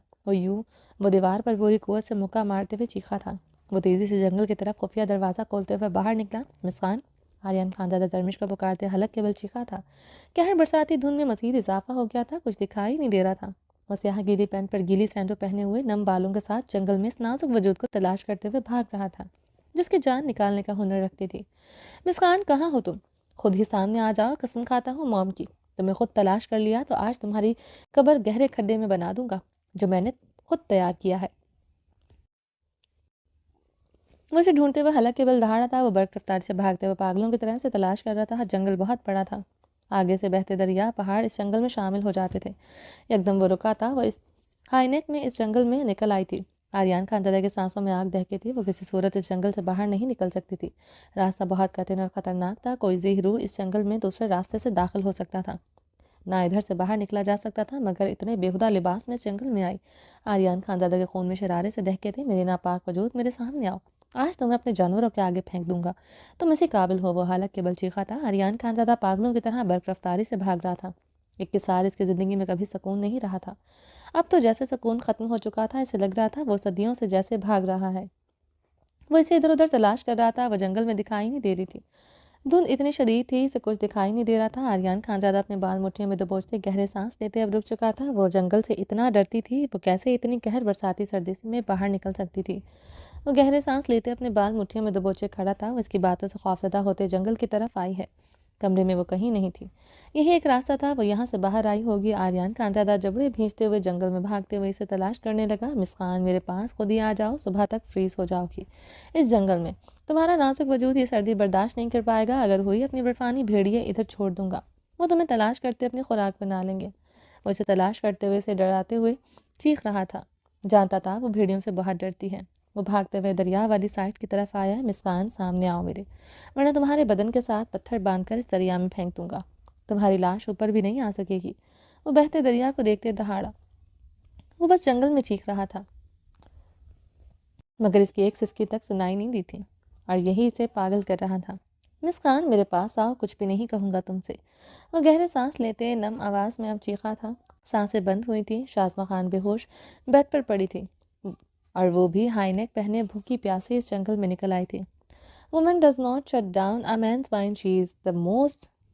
وہ دیوار پر پوری قوت سے مکہ مارتے ہوئے چیخا تھا۔ وہ تیزی سے جنگل کی طرف خفیہ دروازہ کھولتے ہوئے باہر نکلا۔ مسکان، آریان خانزادہ زرمش کو پکارتے حلق کے بل چیخا تھا۔ کہر برساتی دھند میں مزید اضافہ ہو گیا تھا، کچھ دکھائی نہیں دے رہا تھا۔ وہ سیاہ گیلی پینٹ پر گیلی سینڈو پہنے ہوئے نم بالوں کے ساتھ جنگل میں اس نازک وجود کو تلاش کرتے ہوئے بھاگ رہا تھا جس کی جان نکالنے کا ہنر رکھتی تھی۔ مسکان، کہاں ہو تم؟ خود ہی سامنے آ جاؤ، قسم کھاتا ہوں موم کی، تمہیں خود تلاش کر لیا تو آج تمہاری قبر گہرے کھڈے میں بنا دوں گا جو میں نے خود تیار کیا ہے۔ وہ اسے ڈھونڈتے ہوئے حلق کے بل دہاڑا تھا۔ وہ برق رفتار سے بھاگتے ہوئے پاگلوں کی طرح سے تلاش کر رہا تھا۔ جنگل بہت بڑا تھا، آگے سے بہتے دریا پہاڑ اس جنگل میں شامل ہو جاتے تھے۔ یکدم وہ رکا تھا۔ وہ اس ہائی نیک میں اس جنگل میں نکل آئی تھی۔ آریان خانزادہ کے سانسوں میں آگ دہکے تھی۔ وہ کسی صورت اس جنگل سے باہر نہیں نکل سکتی تھی۔ راستہ بہت کٹھن اور خطرناک تھا۔ کوئی ذی روح اس جنگل میں دوسرے راستے سے داخل ہو سکتا تھا، نہ ادھر سے باہر نکلا جا سکتا تھا مگر اتنے بیہودہ لباس میں اس جنگل میں آئی۔ آریان خانزادہ کے خون میں شرارے سے دہکے تھے۔ میرے ناپاک وجود، میرے سامنے آؤ، آج تمہیں اپنے جانوروں کے آگے پھینک دوں گا، تم اسی قابل ہو۔ وہ حالت کے بل چیخا تھا۔ آریان خانزادہ پاگلوں کی طرح برق رفتاری سے بھاگ رہا تھا۔ 21 سال اس کی زندگی میں کبھی سکون نہیں رہا تھا، اب تو جیسے سکون ختم ہو چکا تھا۔ اسے لگ رہا تھا وہ صدیوں سے جیسے بھاگ رہا ہے۔ وہ اسے ادھر ادھر تلاش کر رہا تھا۔ وہ جنگل میں دکھائی نہیں دے رہی تھی، دھند اتنی شدید تھی اسے کچھ دکھائی نہیں دے رہا تھا۔ آریان خانزادہ اپنے بال مٹھیوں میں دبوچتے گہرے سانس لیتے اب رک چکا تھا۔ وہ جنگل سے اتنا ڈرتی تھی، وہ کیسے اتنی قہر برساتی سردی میں باہر نکل سکتی تھی؟ وہ گہرے سانس لیتے اپنے بال مٹھیوں میں دبوچے کھڑا تھا۔ وہ اس کی باتوں سے خوفزدہ ہوتے جنگل کی طرف آئی ہے۔ کمرے میں وہ کہیں نہیں تھی، یہی ایک راستہ تھا، وہ یہاں سے باہر آئی ہوگی۔ آریان خانزادہ جبڑے بھینچتے ہوئے جنگل میں بھاگتے ہوئے اسے تلاش کرنے لگا۔ مسکان، میرے پاس خود ہی آ جاؤ، صبح تک فریز ہو جاؤ گی اس جنگل میں، تمہارا نازک وجود یہ سردی برداشت نہیں کر پائے گا۔ اگر ہوئی اپنی برفانی بھیڑیے ادھر چھوڑ دوں گا، وہ تمہیں تلاش کرتے اپنی خوراک بنا لیں گے۔ وہ اسے تلاش کرتے ہوئے اسے ڈراتے ہوئے چیخ رہا تھا، جانتا تھا وہ بھیڑیوں سے بہت ڈرتی ہے۔ وہ بھاگتے ہوئے دریا والی سائڈ کی طرف آیا۔ مسکان، سامنے آؤ میرے، ورنہ تمہارے بدن کے ساتھ پتھر باندھ کر اس دریا میں پھینک دوں گا، تمہاری لاش اوپر بھی نہیں آ سکے گی۔ وہ بہتے دریا کو دیکھتے دہاڑا۔ وہ بس جنگل میں چیخ رہا تھا مگر اس کی ایک سسکی تک سنائی نہیں دی تھی اور یہی اسے پاگل کر رہا تھا۔ مسکان، میرے پاس آؤ، کچھ بھی نہیں کہوں گا تم سے۔ وہ گہرے سانس لیتے نم آواز میں اب چیخا تھا۔ سانسیں بند ہوئی تھیں۔ شازمہ خان بے ہوش بیڈ پر پڑی تھی اور وہ بھی ہائی نیک پہنے بھوکی پیاسی اس جنگل میں نکل آئی تھی۔ Woman does not shut down a man's mind, she is the most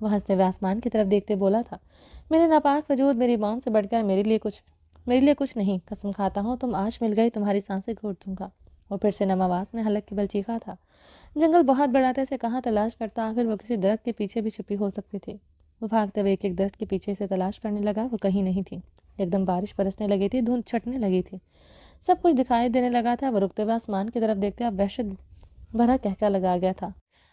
وہ ہنستے ہوئے آسمان کی طرف دیکھتے بولا تھا، میرے ناپاک وجود میری موم سے بڑھ کر میرے لیے کچھ نہیں، قسم کھاتا ہوں تم آج مل گئی تمہاری سانسیں گھونٹ دوں گا۔ اور پھر سے نم آواز میں حلق کے بل چیخا تھا، جنگل بہت بڑا تھا، اسے کہاں تلاش کرتا، آخر وہ کسی درخت کے پیچھے بھی چھپی ہو سکتی تھی۔ وہ بھاگتے ہوئے ایک ایک درخت کے پیچھے سے تلاش کرنے لگا، وہ کہیں نہیں تھی۔ ایک دم بارش برسنے لگی تھی، دھند چھٹنے لگی تھی، سب کچھ دکھائی دینے لگا تھا۔ وہ رکتے ہوئے آسمان کی طرف دیکھتے اب وحشت بھرا کہکا لگا گیا تھا،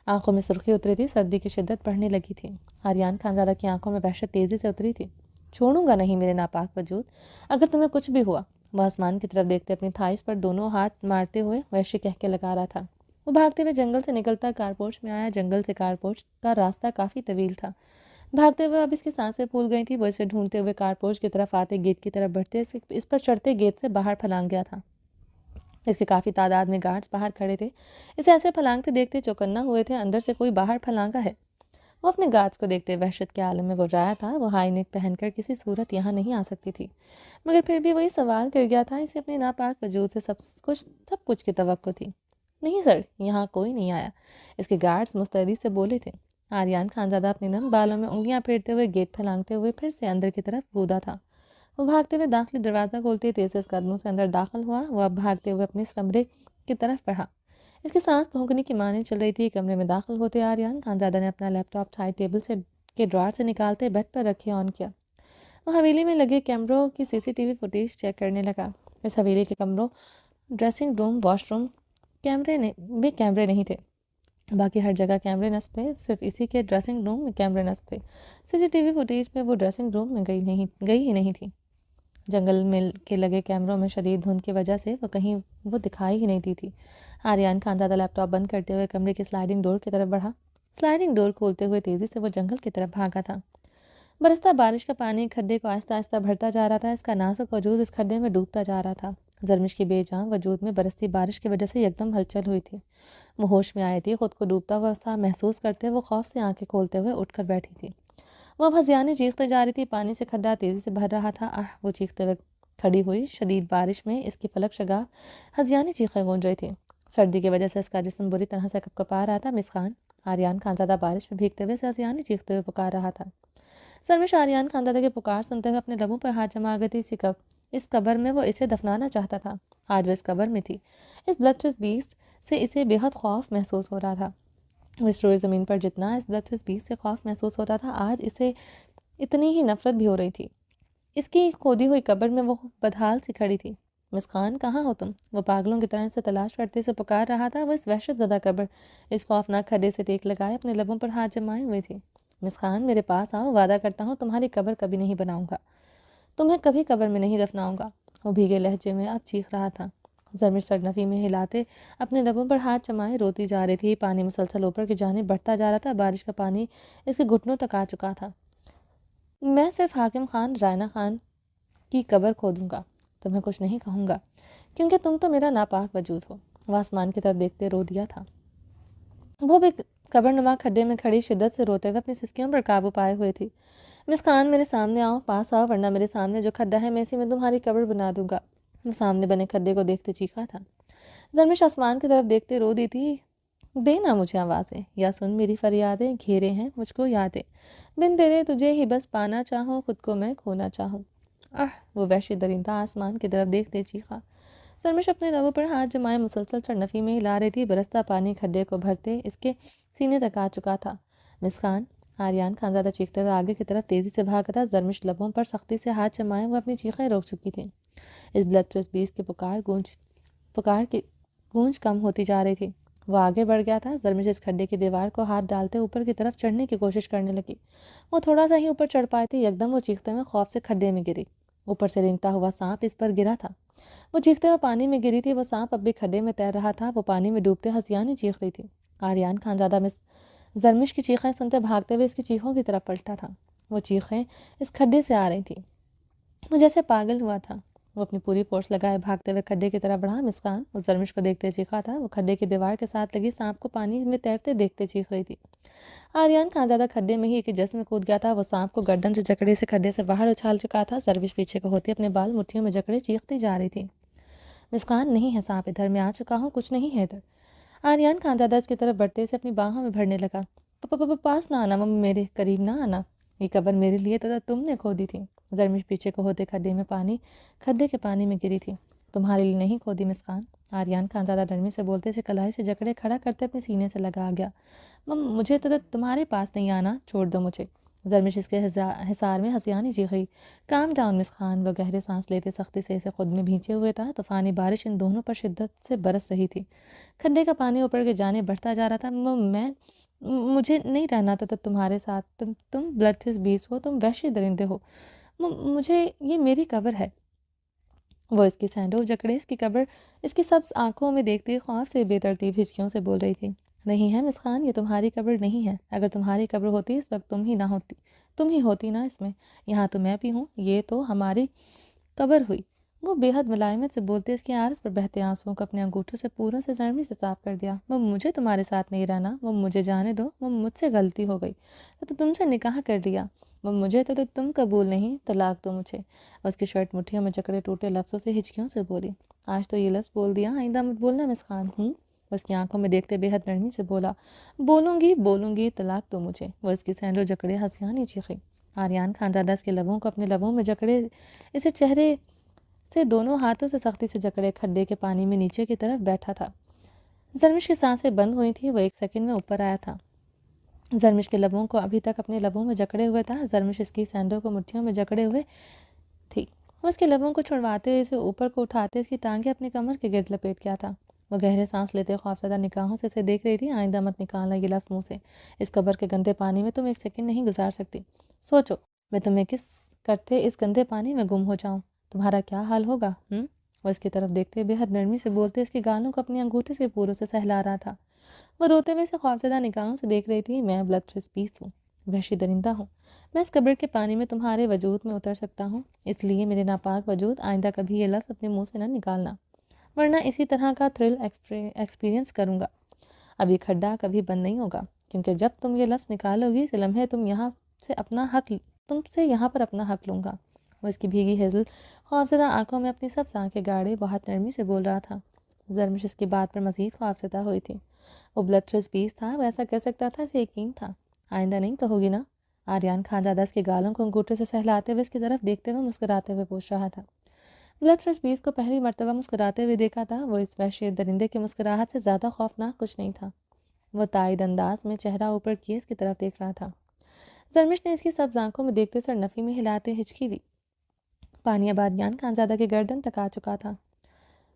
آنکھوں میں سرخی اتری تھی، سردی کی شدت بڑھنے لگی تھی۔ آریان خانزادہ کی آنکھوں میں وحشت تیزی سے اتری تھی۔ چھوڑوں گا نہیں میرے ناپاک وجود، اگر تمہیں کچھ بھی ہوا۔ وہ آسمان کی طرف دیکھتے اپنی تھائس پر دونوں ہاتھ مارتے ہوئے وحشی کہکے لگا رہا تھا۔ وہ بھاگتے ہوئے جنگل سے نکلتا کارپورچ میں آیا، جنگل سے کارپورچ کا راستہ کافی طویل تھا۔ بھاگتے ہوئے اب اس کی سانسیں پھول گئی تھی، وہ اسے ڈھونڈتے ہوئے کارپورچ کی طرف آتے گیٹ کی طرف بڑھتے اس پر چڑھتے گیٹ سے باہر پھلانگ گیا تھا۔ اس کے کافی تعداد میں گارڈز باہر کھڑے تھے، اسے ایسے پھلانگتے دیکھتے چوکنا ہوئے تھے، اندر سے کوئی باہر پھلانگا ہے۔ وہ اپنے گارڈز کو دیکھتے وحشت کے عالم میں گھبرایا تھا، وہ ہائی نیک پہن کر کسی صورت یہاں نہیں آ سکتی تھی، مگر پھر بھی وہی سوال کر گیا تھا، اسے اپنے ناپاک وجود سے سب کچھ کی توقع تھی۔ نہیں سر، یہاں کوئی نہیں آیا، اس کے گارڈز مستعدی سے بولے تھے۔ آریان خانزادہ اپنے نم بالوں میں انگلیاں پھیرتے ہوئے گیٹ پھلانگتے ہوئے پھر سے اندر کی طرف کودا تھا۔ وہ بھاگتے ہوئے داخلی دروازہ کھولتے تیز قدموں سے اندر داخل ہوا۔ وہ اب بھاگتے ہوئے اپنے اس کمرے کی طرف بڑھا، اس کی سانس دھونکنے کی مانند چل رہی تھی۔ کمرے میں داخل ہوتے آریان خانزادہ نے اپنا لیپ ٹاپ سائڈ ٹیبل کے ڈرار سے نکالتے بیڈ پر رکھے آن کیا۔ وہ حویلی میں لگے کیمروں کی CCTV فوٹیج چیک کرنے لگا۔ اس حویلی کے کمروں، ڈریسنگ روم، واش روم میں کیمرے نہیں تھے، باقی ہر جگہ کیمرے نصب تھے، صرف اسی کے ڈریسنگ روم میں کیمرے نصب تھے۔ CCTV فوٹیج میں وہ ڈریسنگ روم میں گئی ہی نہیں تھی۔ جنگل میں کے لگے کیمروں میں شدید دھند کی وجہ سے وہ دکھائی ہی نہیں دی تھی۔ آریان خانزادہ لیپ ٹاپ بند کرتے ہوئے کمرے کی سلائڈنگ ڈور کی طرف بڑھا۔ سلائڈنگ ڈور کھولتے ہوئے تیزی سے وہ جنگل کی طرف بھاگا تھا۔ برستا بارش کا پانی کھڈے کو آہستہ آہستہ بھرتا جا رہا تھا، اس کا نازک وجود اس کھڈے میں ڈوبتا جا رہا تھا۔ زرمش کی بے جان وجود میں برستی بارش کی وجہ سے یکدم ہلچل ہوئی تھی۔ وہ ہوش میں آئی تھی، خود کو ڈوبتا ہوا سا محسوس کرتے وہ خوف سے آنکھیں کھولتے ہوئے اٹھ کر بیٹھی تھی۔ وہ اب ہنسیانے چیختے جا رہی تھی، پانی سے کھڈا تیزی سے بھر رہا تھا۔ وہ چیختے ہوئے کھڑی ہوئی، شدید بارش میں اس کی فلک شگاف ہنسیانی چیخیں گونج رہی تھیں۔ سردی کی وجہ سے اس کا جسم بری طرح سے کپکپا رہا تھا۔ مس خان، آریان خانزادہ بارش میں بھیگتے ہوئے ہنسیانی چیختے ہوئے پکار رہا تھا۔ سرمش آریان خانزادہ کے پکار سنتے ہوئے اپنے لبوں پر ہاتھ جما گئی تھی۔ اس قبر میں وہ اسے دفنانا چاہتا تھا۔ آج وہ اس قبر میں تھی۔ اس بلڈتھرس بیسٹ سے اسے بے حد خوف محسوس ہو رہا تھا۔ وہ اس روئے زمین پر جتنا اس بلڈتھرس بیسٹ سے خوف محسوس ہوتا تھا، آج اسے اتنی ہی نفرت بھی ہو رہی تھی۔ اس کی کھودی ہوئی قبر میں وہ بدحال سی کھڑی تھی۔ مس خان، کہاں ہو تم؟ وہ پاگلوں کی طرح سے تلاش کرتے سے پکار رہا تھا۔ وہ اس وحشت زدہ قبر، اس خوفناک کھڈے سے ٹیک لگائے اپنے لبوں پر ہاتھ جمائے ہوئے تھی۔ مس خان، میرے پاس آؤ، وعدہ کرتا ہوں تمہاری قبر کبھی نہیں بناؤں گا، تمہیں کبھی قبر میں نہیں دفناؤں گا۔ وہ بھیگے لہجے میں اب چیخ رہا تھا۔ زرمش سرنفی میں ہلاتے اپنے لبوں پر ہاتھ جمائے روتی جا رہی تھی۔ پانی مسلسل اوپر کی جانب بڑھتا جا رہا تھا، بارش کا پانی اس کے گھٹنوں تک آ چکا تھا۔ میں صرف حاکم خان رائنا خان کی قبر کھودوں گا، تمہیں کچھ نہیں کہوں گا، کیونکہ تم تو میرا ناپاک وجود ہو۔ وہ آسمان کی طرف دیکھتے رو دیا تھا۔ وہ بھی قبر نما کھڈے میں کھڑی شدت سے روتے ہوئے اپنی سسکیوں پر قابو پائے ہوئے تھی۔ مس خان، میرے سامنے آؤ، پاس آؤ، ورنہ میرے سامنے جو کھڈا ہے میں اسی میں تمہاری قبر بنا دوں گا۔ وہ سامنے بنے کھڈے کو دیکھتے چیخا تھا۔ زرمش آسمان کی طرف دیکھتے رو دی تھی، دینا مجھے آوازیں، یا سن میری فریادیں، گھیرے ہیں مجھ کو یادیں، بن تیرے تجھے ہی بس پانا چاہوں، خود کو میں کھونا چاہوں۔ وہ وحشی درندہ آسمان کی طرف دیکھتے چیخا۔ سرمش اپنے لبوں پر ہاتھ جمائے مسلسل سرنفی میں ہلا رہی تھی۔ برستا پانی کھڈے کو بھرتے اس کے سینے تک آ چکا تھا۔ مس خان، آریان خانزادہ چیختے ہوئے آگے کی طرف تیزی سے بھاگا تھا۔ زرمش لبوں پر سختی سے ہاتھ جمائے وہ اپنی چیخیں روک چکی تھی۔ اس بلڈتھرس بیسٹ کی پکار کی گونج کم ہوتی جا رہی تھی۔ وہ آگے بڑھ گیا تھا۔ زرمش اس کھڈے کی دیوار کو ہاتھ ڈالتے اوپر کی طرف چڑھنے کی کوشش کرنے لگی۔ وہ تھوڑا سا ہی اوپر چڑھ پائی تھی، یکدم وہ چیختے ہوئے خوف سے کھڈے میں گری۔ اوپر سے رینگتا ہوا سانپ اس پر گرا تھا۔ وہ چیختے ہوئے پانی میں گری تھی۔ وہ سانپ اب بھی کھڈے میں تیر رہا تھا۔ وہ پانی میں ڈوبتے ہنسیانے چیخ رہی تھی۔ آریان خانزادہ زرمش کی چیخیں سنتے بھاگتے ہوئے اس کی چیخوں کی طرف پلٹا تھا۔ وہ چیخیں اس کھڈے سے آ رہی تھیں۔ وہ جیسے پاگل ہوا تھا۔ وہ اپنی پوری فورس لگائے بھاگتے ہوئے کھڈے کی طرف بڑھا۔ مس خان، وہ زرمش کو دیکھتے چیخا تھا۔ وہ کھڈے کی دیوار کے ساتھ لگی سانپ کو پانی میں تیرتے دیکھتے چیخ رہی تھی۔ آریان خانزادہ کھڈے میں ہی ایک جس میں کود گیا تھا۔ وہ سانپ کو گردن سے جکڑے سے کھڈے سے باہر اچھال چکا تھا۔ زرمش پیچھے کو ہوتی اپنے بال مٹھیوں میں جکڑے چیختی جا رہی تھی۔ مس خان، نہیں ہے سانپ ادھر، میں آ چکا ہوں، کچھ نہیں ہے ادھر۔ آریان خانزادہ اس کی طرف بڑھتے سے اپنی باہوں میں بھرنے لگا۔ پاس نہ آنا ممی، میرے قریب نہ آنا، یہ قبر میرے لیے تو تم نے کھودی تھی۔ زرمش پیچھے کو ہوتے کھڈے کے پانی میں گری تھی۔ تمہارے لیے نہیں کھودی مس خان، آریان خان زیادہ نرمی سے بولتے سے کلائی سے جکڑے کھڑا کرتے اپنے سینے سے لگا گیا۔ مجھے تو تمہارے پاس نہیں آنا، چھوڑ دو مجھے۔ زرمش اس کے حصار میں ہنسیانی چیخی۔ کام ڈاؤن مس خان، وہ گہرے سانس لیتے سختی سے اسے خود میں بھینچے ہوئے تھا۔ طوفانی بارش ان دونوں پر شدت سے برس رہی تھی۔ کھڈے کا پانی اوپر کے جانے بڑھتا جا رہا تھا۔ مجھے نہیں رہنا تھا تمہارے ساتھ، تم بلڈتھس بیسٹ ہو، تم وحشی درندے ہو، مجھے یہ میری قبر ہے۔ وہ اس کی سینڈل جکڑے اس کی قبر اس کی سبز آنکھوں میں دیکھتی خوف سے بے ترتیب ہچکیوں سے بول رہی تھی۔ نہیں ہے مس خان، یہ تمہاری قبر نہیں ہے۔ اگر تمہاری قبر ہوتی اس وقت تم ہی ہوتی نا اس میں، یہاں تو میں بھی ہوں، یہ تو ہماری قبر ہوئی۔ وہ بے حد ملائمت سے بولتے اس کی آرس پر بہتے آنسوؤں کو اپنے انگوٹھوں سے پوروں سے نرمی سے صاف کر دیا۔ وہ مجھے تمہارے ساتھ نہیں رہنا، وہ مجھے جانے دو، وہ مجھ سے غلطی ہو گئی تو تم سے نکاح کر لیا، وہ مجھے تو تم قبول نہیں، طلاق دو مجھے۔ اس کی شرٹ مٹھیوں میں جکڑے ٹوٹے لفظوں سے ہچکیوں سے بولی۔ آج تو یہ لفظ بول دیا، آئندہ مت بولنا مس خان۔ اس کی آنکھوں میں دیکھتے بے حد نرمی سے بولا۔ بولوں گی، طلاق دو مجھے۔ وہ اس کی سینڈل جکڑے ہنسیانی چیخی۔ آریان خان زادہ اس کے لبوں کو اپنے لبوں میں جکڑے اسے چہرے سے دونوں ہاتھوں سے سختی سے جکڑے کھڈے کے پانی میں نیچے کی طرف بیٹھا تھا۔ زرمش کی سانسیں بند ہوئی تھی، وہ ایک سیکنڈ میں اوپر آیا تھا۔ زرمش کے لبوں کو ابھی تک اپنے لبوں میں جکڑے ہوئے تھا۔ زرمش اس کی سینڈل کو مٹھیوں میں جکڑے ہوئے تھی۔ وہ اس کے لبوں کو چھڑواتے ہوئے اسے اوپر کو اٹھاتے اس کی ٹانگیں اپنے کمر کے گرد لپیٹ کیا تھا۔ وہ گہرے سانس لیتے خوفزدہ نگاہوں سے اسے دیکھ رہی تھی۔ آئندہ مت نکالنا یہ لفظ منہ سے، اس قبر کے گندے پانی میں تم ایک سیکنڈ نہیں گزار سکتی۔ سوچو، میں تمہیں کس کرتے اس گندے پانی میں گم ہو جاؤں، تمہارا کیا حال ہوگا؟ وہ اس کی طرف دیکھتے بے حد نرمی سے بولتے اس کی گالوں کو اپنی انگوٹھی سے پوروں سے سہلا رہا تھا۔ وہ روتے ہوئے اسے خوفزدہ نگاہوں سے دیکھ رہی تھی۔ میں بلڈتھس بیسٹ ہوں، وحشی درندہ ہوں، میں اس قبر کے پانی میں تمہارے وجود میں اتر سکتا ہوں، اس لیے میرے ناپاک وجود، آئندہ کبھی یہ لفظ اپنے منہ سے نہ نکالنا، ورنہ اسی طرح کا تھرل ایکسپیرینس کروں گا۔ اب یہ کھڈا کبھی بند نہیں ہوگا، کیونکہ جب تم یہ لفظ نکالو گی اس لمحے تم سے یہاں پر اپنا حق لوں گا۔ وہ اس کی بھیگی ہیزل خوفزدہ آنکھوں میں اپنی سب آنکھیں گاڑے بہت نرمی سے بول رہا تھا۔ زرمش اس کی بات پر مزید خوفزدہ ہوئی تھی۔ وہ بلڈتھس بیسٹ تھا، وہ ایسا کر سکتا تھا، اسے یقین تھا۔ آئندہ نہیں کہو گی نا؟ آریان خان زادہ اس کے گالوں کو انگوٹھے سے سہلاتے ہوئے اس کی طرف دیکھتے ہوئے مسکراتے ہوئے پوچھ رہا تھا۔ بلڈتھس بیسٹ کو پہلی مرتبہ مسکراتے ہوئے دیکھا تھا۔ وہ اس وحشی درندے کی مسکراہٹ سے زیادہ خوفناک کچھ نہیں تھا۔ وہ تائید انداز میں چہرہ اوپر کیے اس کی طرف دیکھ رہا تھا۔ زرمش نے اس کی سبز آنکھوں میں دیکھتے سر نفی میں ہلاتے ہچکی دی۔ پانی اب آریان خان زادہ کے گردن تک آ چکا تھا۔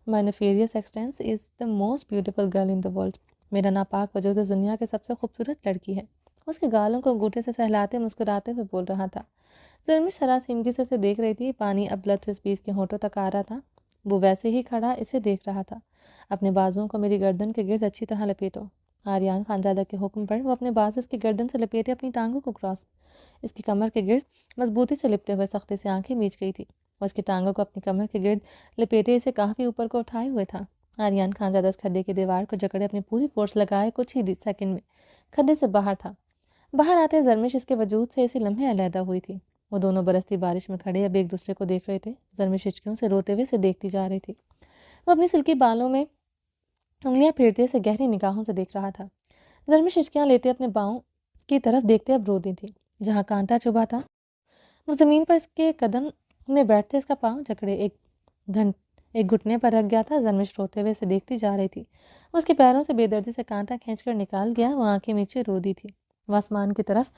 My nefarious existence is the most beautiful girl in the world. میرا ناپاک وجود اس دنیا کے سب سے خوبصورت لڑکی ہے۔ اس کے گالوں کو انگوٹھے سے سہلاتے مسکراتے ہوئے بول رہا تھا۔ زرمش سراسیمگی سے اسے دیکھ رہی تھی۔ پانی اب بلڈتھس بیسٹ کے ہونٹوں تک آ رہا تھا۔ وہ ویسے ہی کھڑا اسے دیکھ رہا تھا۔ اپنے بازوؤں کو میری گردن کے گرد اچھی طرح لپیٹو۔ آریان خان زادہ کے حکم پر وہ اپنے بازو اس کی گردن سے لپیٹے اپنی ٹانگوں کو کراس اس کی کمر کے گرد مضبوطی سے لپٹے ہوئے سختی سے آنکھیں میچ گئی تھی۔ وہ اس کی ٹانگوں کو اپنی کمر کے گرد لپیٹے اسے کافی اوپر کو اٹھائے ہوئے تھا۔ آریان خان زادہ اس کھڈے کی دیوار کو جکڑے اپنی پوری فورس لگائے کچھ ہی سیکنڈ میں کھڈے سے باہر تھا۔ باہر آتے زرمش اس کے وجود سے اسی لمحے علیحدہ ہوئی تھی۔ وہ دونوں برستی بارش میں کھڑے اب ایک دوسرے کو دیکھ رہے تھے۔ زرمش ہچکیوں سے روتے ہوئے اسے دیکھتی جا رہی تھی۔ وہ اپنی سلکی بالوں میں انگلیاں پھیرتے اسے گہری نگاہوں سے دیکھ رہا تھا۔ زرمش ہچکیاں لیتے اپنے باؤں کی طرف دیکھتے اب رو دی تھی۔ جہاں کانٹا چبھا تھا وہ زمین پر اس کے قدم میں بیٹھتے اس کا پاؤں جکڑے ایک گھٹنے پر رکھ گیا تھا۔ زرمش روتے ہوئے اسے دیکھتی جا رہی تھی۔ وہ اس کے پیروں سے بے دردی سے کانٹا کھینچ کر نکال گیا۔ وہ آنکھیں میچے رو دی تھی۔ وہ آسمان کی طرف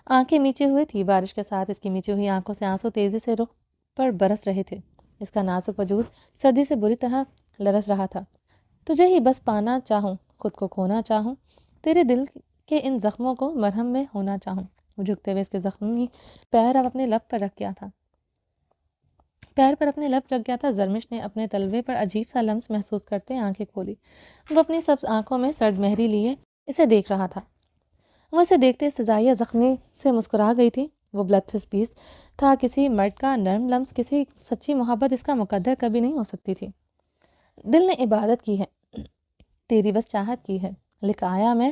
آنکھیں میچے ہوئے تھی۔ بارش کے ساتھ اس کی میچی ہوئی آنکھوں سے آنسو تیزی سے رخ پر برس رہے تھے۔ اس کا نازک وجود سردی سے بری طرح لرز رہا تھا۔ تجھے ہی بس پانا چاہوں، خود کو کھونا چاہوں، تیرے دل کے ان زخموں کو مرہم میں ہونا چاہوں۔ وہ جھکتے ہوئے اس کے زخمی پیر اب اپنے لب پر رکھ گیا تھا۔ زرمش نے اپنے تلوے پر عجیب سا لمس محسوس کرتے آنکھیں کھولی۔ وہ اپنی سبز آنکھوں میں سرد مہری لیے اسے دیکھ رہا تھا۔ وہ اسے دیکھتے سزائیہ زخمی سے مسکرا گئی تھی۔ وہ بلڈتھس بیسٹ تھا، کسی مرد کا نرم لمس، کسی سچی محبت اس کا مقدر کبھی نہیں ہو سکتی تھی۔ دل نے عبادت کی ہے، تیری بس چاہت کی ہے، لکھ آیا میں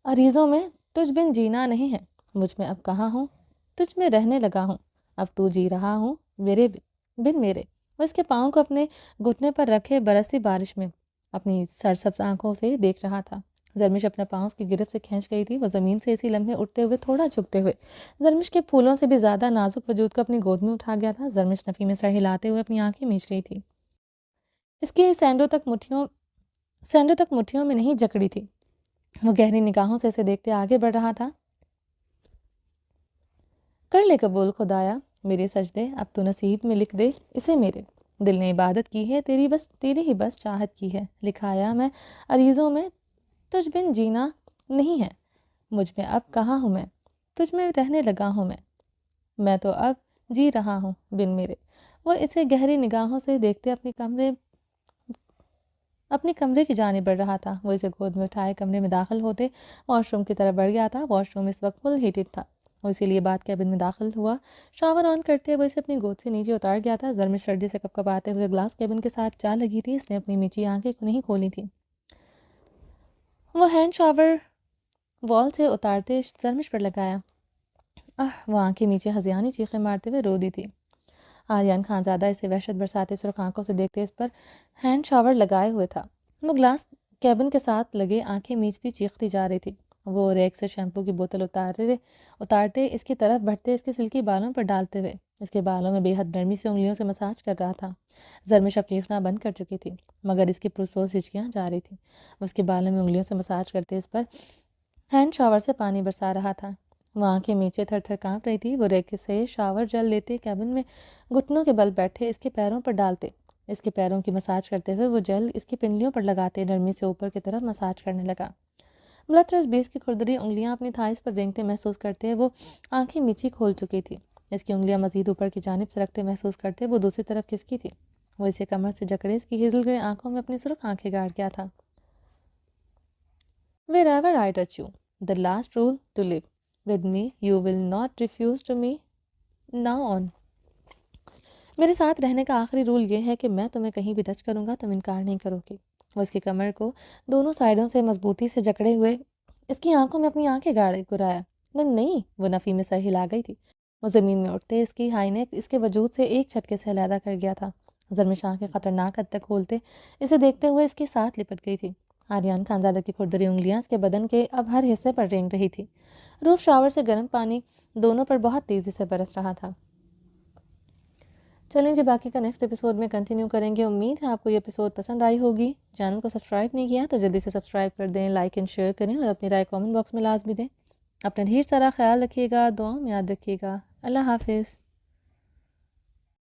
عریضوں میں، تجھ بن جینا نہیں ہے، مجھ میں اب کہاں ہوں، تجھ میں رہنے لگا ہوں، اب تو جی رہا ہوں میرے بن میرے۔ وہ اس کے پاؤں کو اپنے گھٹنے پر رکھے برستی بارش میں اپنی سرسبز آنکھوں سے دیکھ رہا تھا۔ زرمش اپنا پاؤں اس کی گرفت سے کھینچ گئی تھی. وہ زمین سے اسی لمحے اٹھتے ہوئے تھوڑا جھکتے ہوئے زرمش کے پھولوں سے بھی زیادہ نازک وجود کو اپنی گود میں اٹھا گیا تھا. زرمش نفی میں سر ہلاتے ہوئے اپنی آنکھیں میچ رہی تھی. اس کی سینڈو تک مٹھیوں میں نہیں جکڑی تھی. وہ گہری نگاہوں سے اسے دیکھتے آگے بڑھ رہا تھا. کر لے قبول خدایا میرے سجدے، اب تو نصیب میں لکھ دے اسے میرے. دل نے عبادت کی ہے تیری ہی بس چاہت کی ہے. لکھایا میں عریضوں میں تجھ بن جینا نہیں ہے. مجھ میں اب کہاں ہوں میں، تجھ میں رہنے لگا ہوں میں تو اب جی رہا ہوں بن میرے. وہ اسے گہری نگاہوں سے دیکھتے اپنے کمرے کی جانب بڑھ رہا تھا. وہ اسے گود میں اٹھائے کمرے میں داخل ہوتے واش روم کی طرف بڑھ گیا تھا. واش روم اس وقت فل ہیٹڈ تھا. وہ اسی لیے بعد کیبن میں داخل ہوا. شاور آن کرتے وہ اسے اپنی گود سے نیچے اتار گیا تھا. زرمش سردی سے کپ آتے ہوئے گلاس کیبن کے ساتھ جا لگی تھی. اس نے اپنی میچی آنکھیں نہیں کھولی تھی. وہ ہینڈ شاور وال سے اتارتے زرمش پر لگایا. وہ آنکھیں نیچے ہزیانی چیخیں مارتے ہوئے رو دی تھی. آریان خانزادہ اسے وحشت برساتے سرخ آنکھوں سے دیکھتے اس پر ہینڈ شاور لگائے ہوئے تھا. وہ گلاس کیبن کے ساتھ لگے آنکھیں میچتی چیختی جا رہی تھی. وہ ریک سے شیمپو کی بوتل اتارتے اس کی طرف بڑھتے اس کے سلکی بالوں پر ڈالتے ہوئے اس کے بالوں میں بے حد نرمی سے انگلیوں سے مساج کر رہا تھا. زرمش اب چیخنا بند کر چکی تھی مگر اس کی پرسوس ہچکیاں جا رہی تھیں. اس کے بالوں میں انگلیوں سے مساج کرتے اس پر ہینڈ شاور سے پانی برسا رہا تھا. وہ آنکھیں نیچے تھر تھر کانپ رہی تھی. وہ ریک سے شاور جل لیتے کیبن میں گھٹنوں کے بل بیٹھے اس کے پیروں پر ڈالتے اس کے پیروں کی مساج کرتے ہوئے وہ جل اس کی پنڈلیوں پر لگاتے نرمی سے اوپر کی طرف مساج کرنے لگا. ملترس بیس کی کھردری انگلیاں اپنی تھائز پر رینگتے محسوس کرتے وہ آنکھیں میچی کھول چکی تھی. اس کی انگلیاں مزید اوپر کی جانب سے رکھتے محسوس کرتے وہ دوسری طرف کھسکی تھی. وہ اسے کمر سے جکڑے اس کی ہیزل گرے آنکھوں میں اپنی سرخ آنکھیں گاڑ گیا تھا. Wherever I touch you, the last rule to live with me, you will not refuse to me now on. میرے ساتھ رہنے کا آخری رول یہ ہے کہ میں تمہیں کہیں بھی ٹچ کروں گا تم انکار نہیں کرو گی. وہ اس کی کمر کو دونوں سائڈوں سے مضبوطی سے جکڑے ہوئے اس کی آنکھوں میں اپنی آنکھیں گرایا. نہیں، وہ نفی میں سر ہلا گئی تھی. وہ زمین میں اٹھتے اس کی ہائی نیک اس کے وجود سے ایک جھٹکے سے علیحدہ کر گیا تھا. زرمش آنکھیں خطرناک حد تک کھولتے اسے دیکھتے ہوئے اس کے ساتھ لپٹ گئی تھی. آریان خانزادہ کی کھردری انگلیاں اس کے بدن کے اب ہر حصے پر رینگ رہی تھی. روف شاور سے گرم پانی دونوں پر بہت تیزی سے برس رہا تھا. چلیں جی باقی کا نیکسٹ ایپیسوڈ میں کنٹینیو کریں گے. امید ہے آپ کو یہ ایپیسوڈ پسند آئی ہوگی. چینل کو سبسکرائب نہیں کیا تو جلدی سے سبسکرائب کر دیں، لائک اینڈ شیئر کریں اور اپنی رائے کامنٹ باکس میں لازمی دیں. اپنا ڈھیر سارا خیال رکھیے گا، دعاؤں میں یاد رکھیے گا. اللہ حافظ.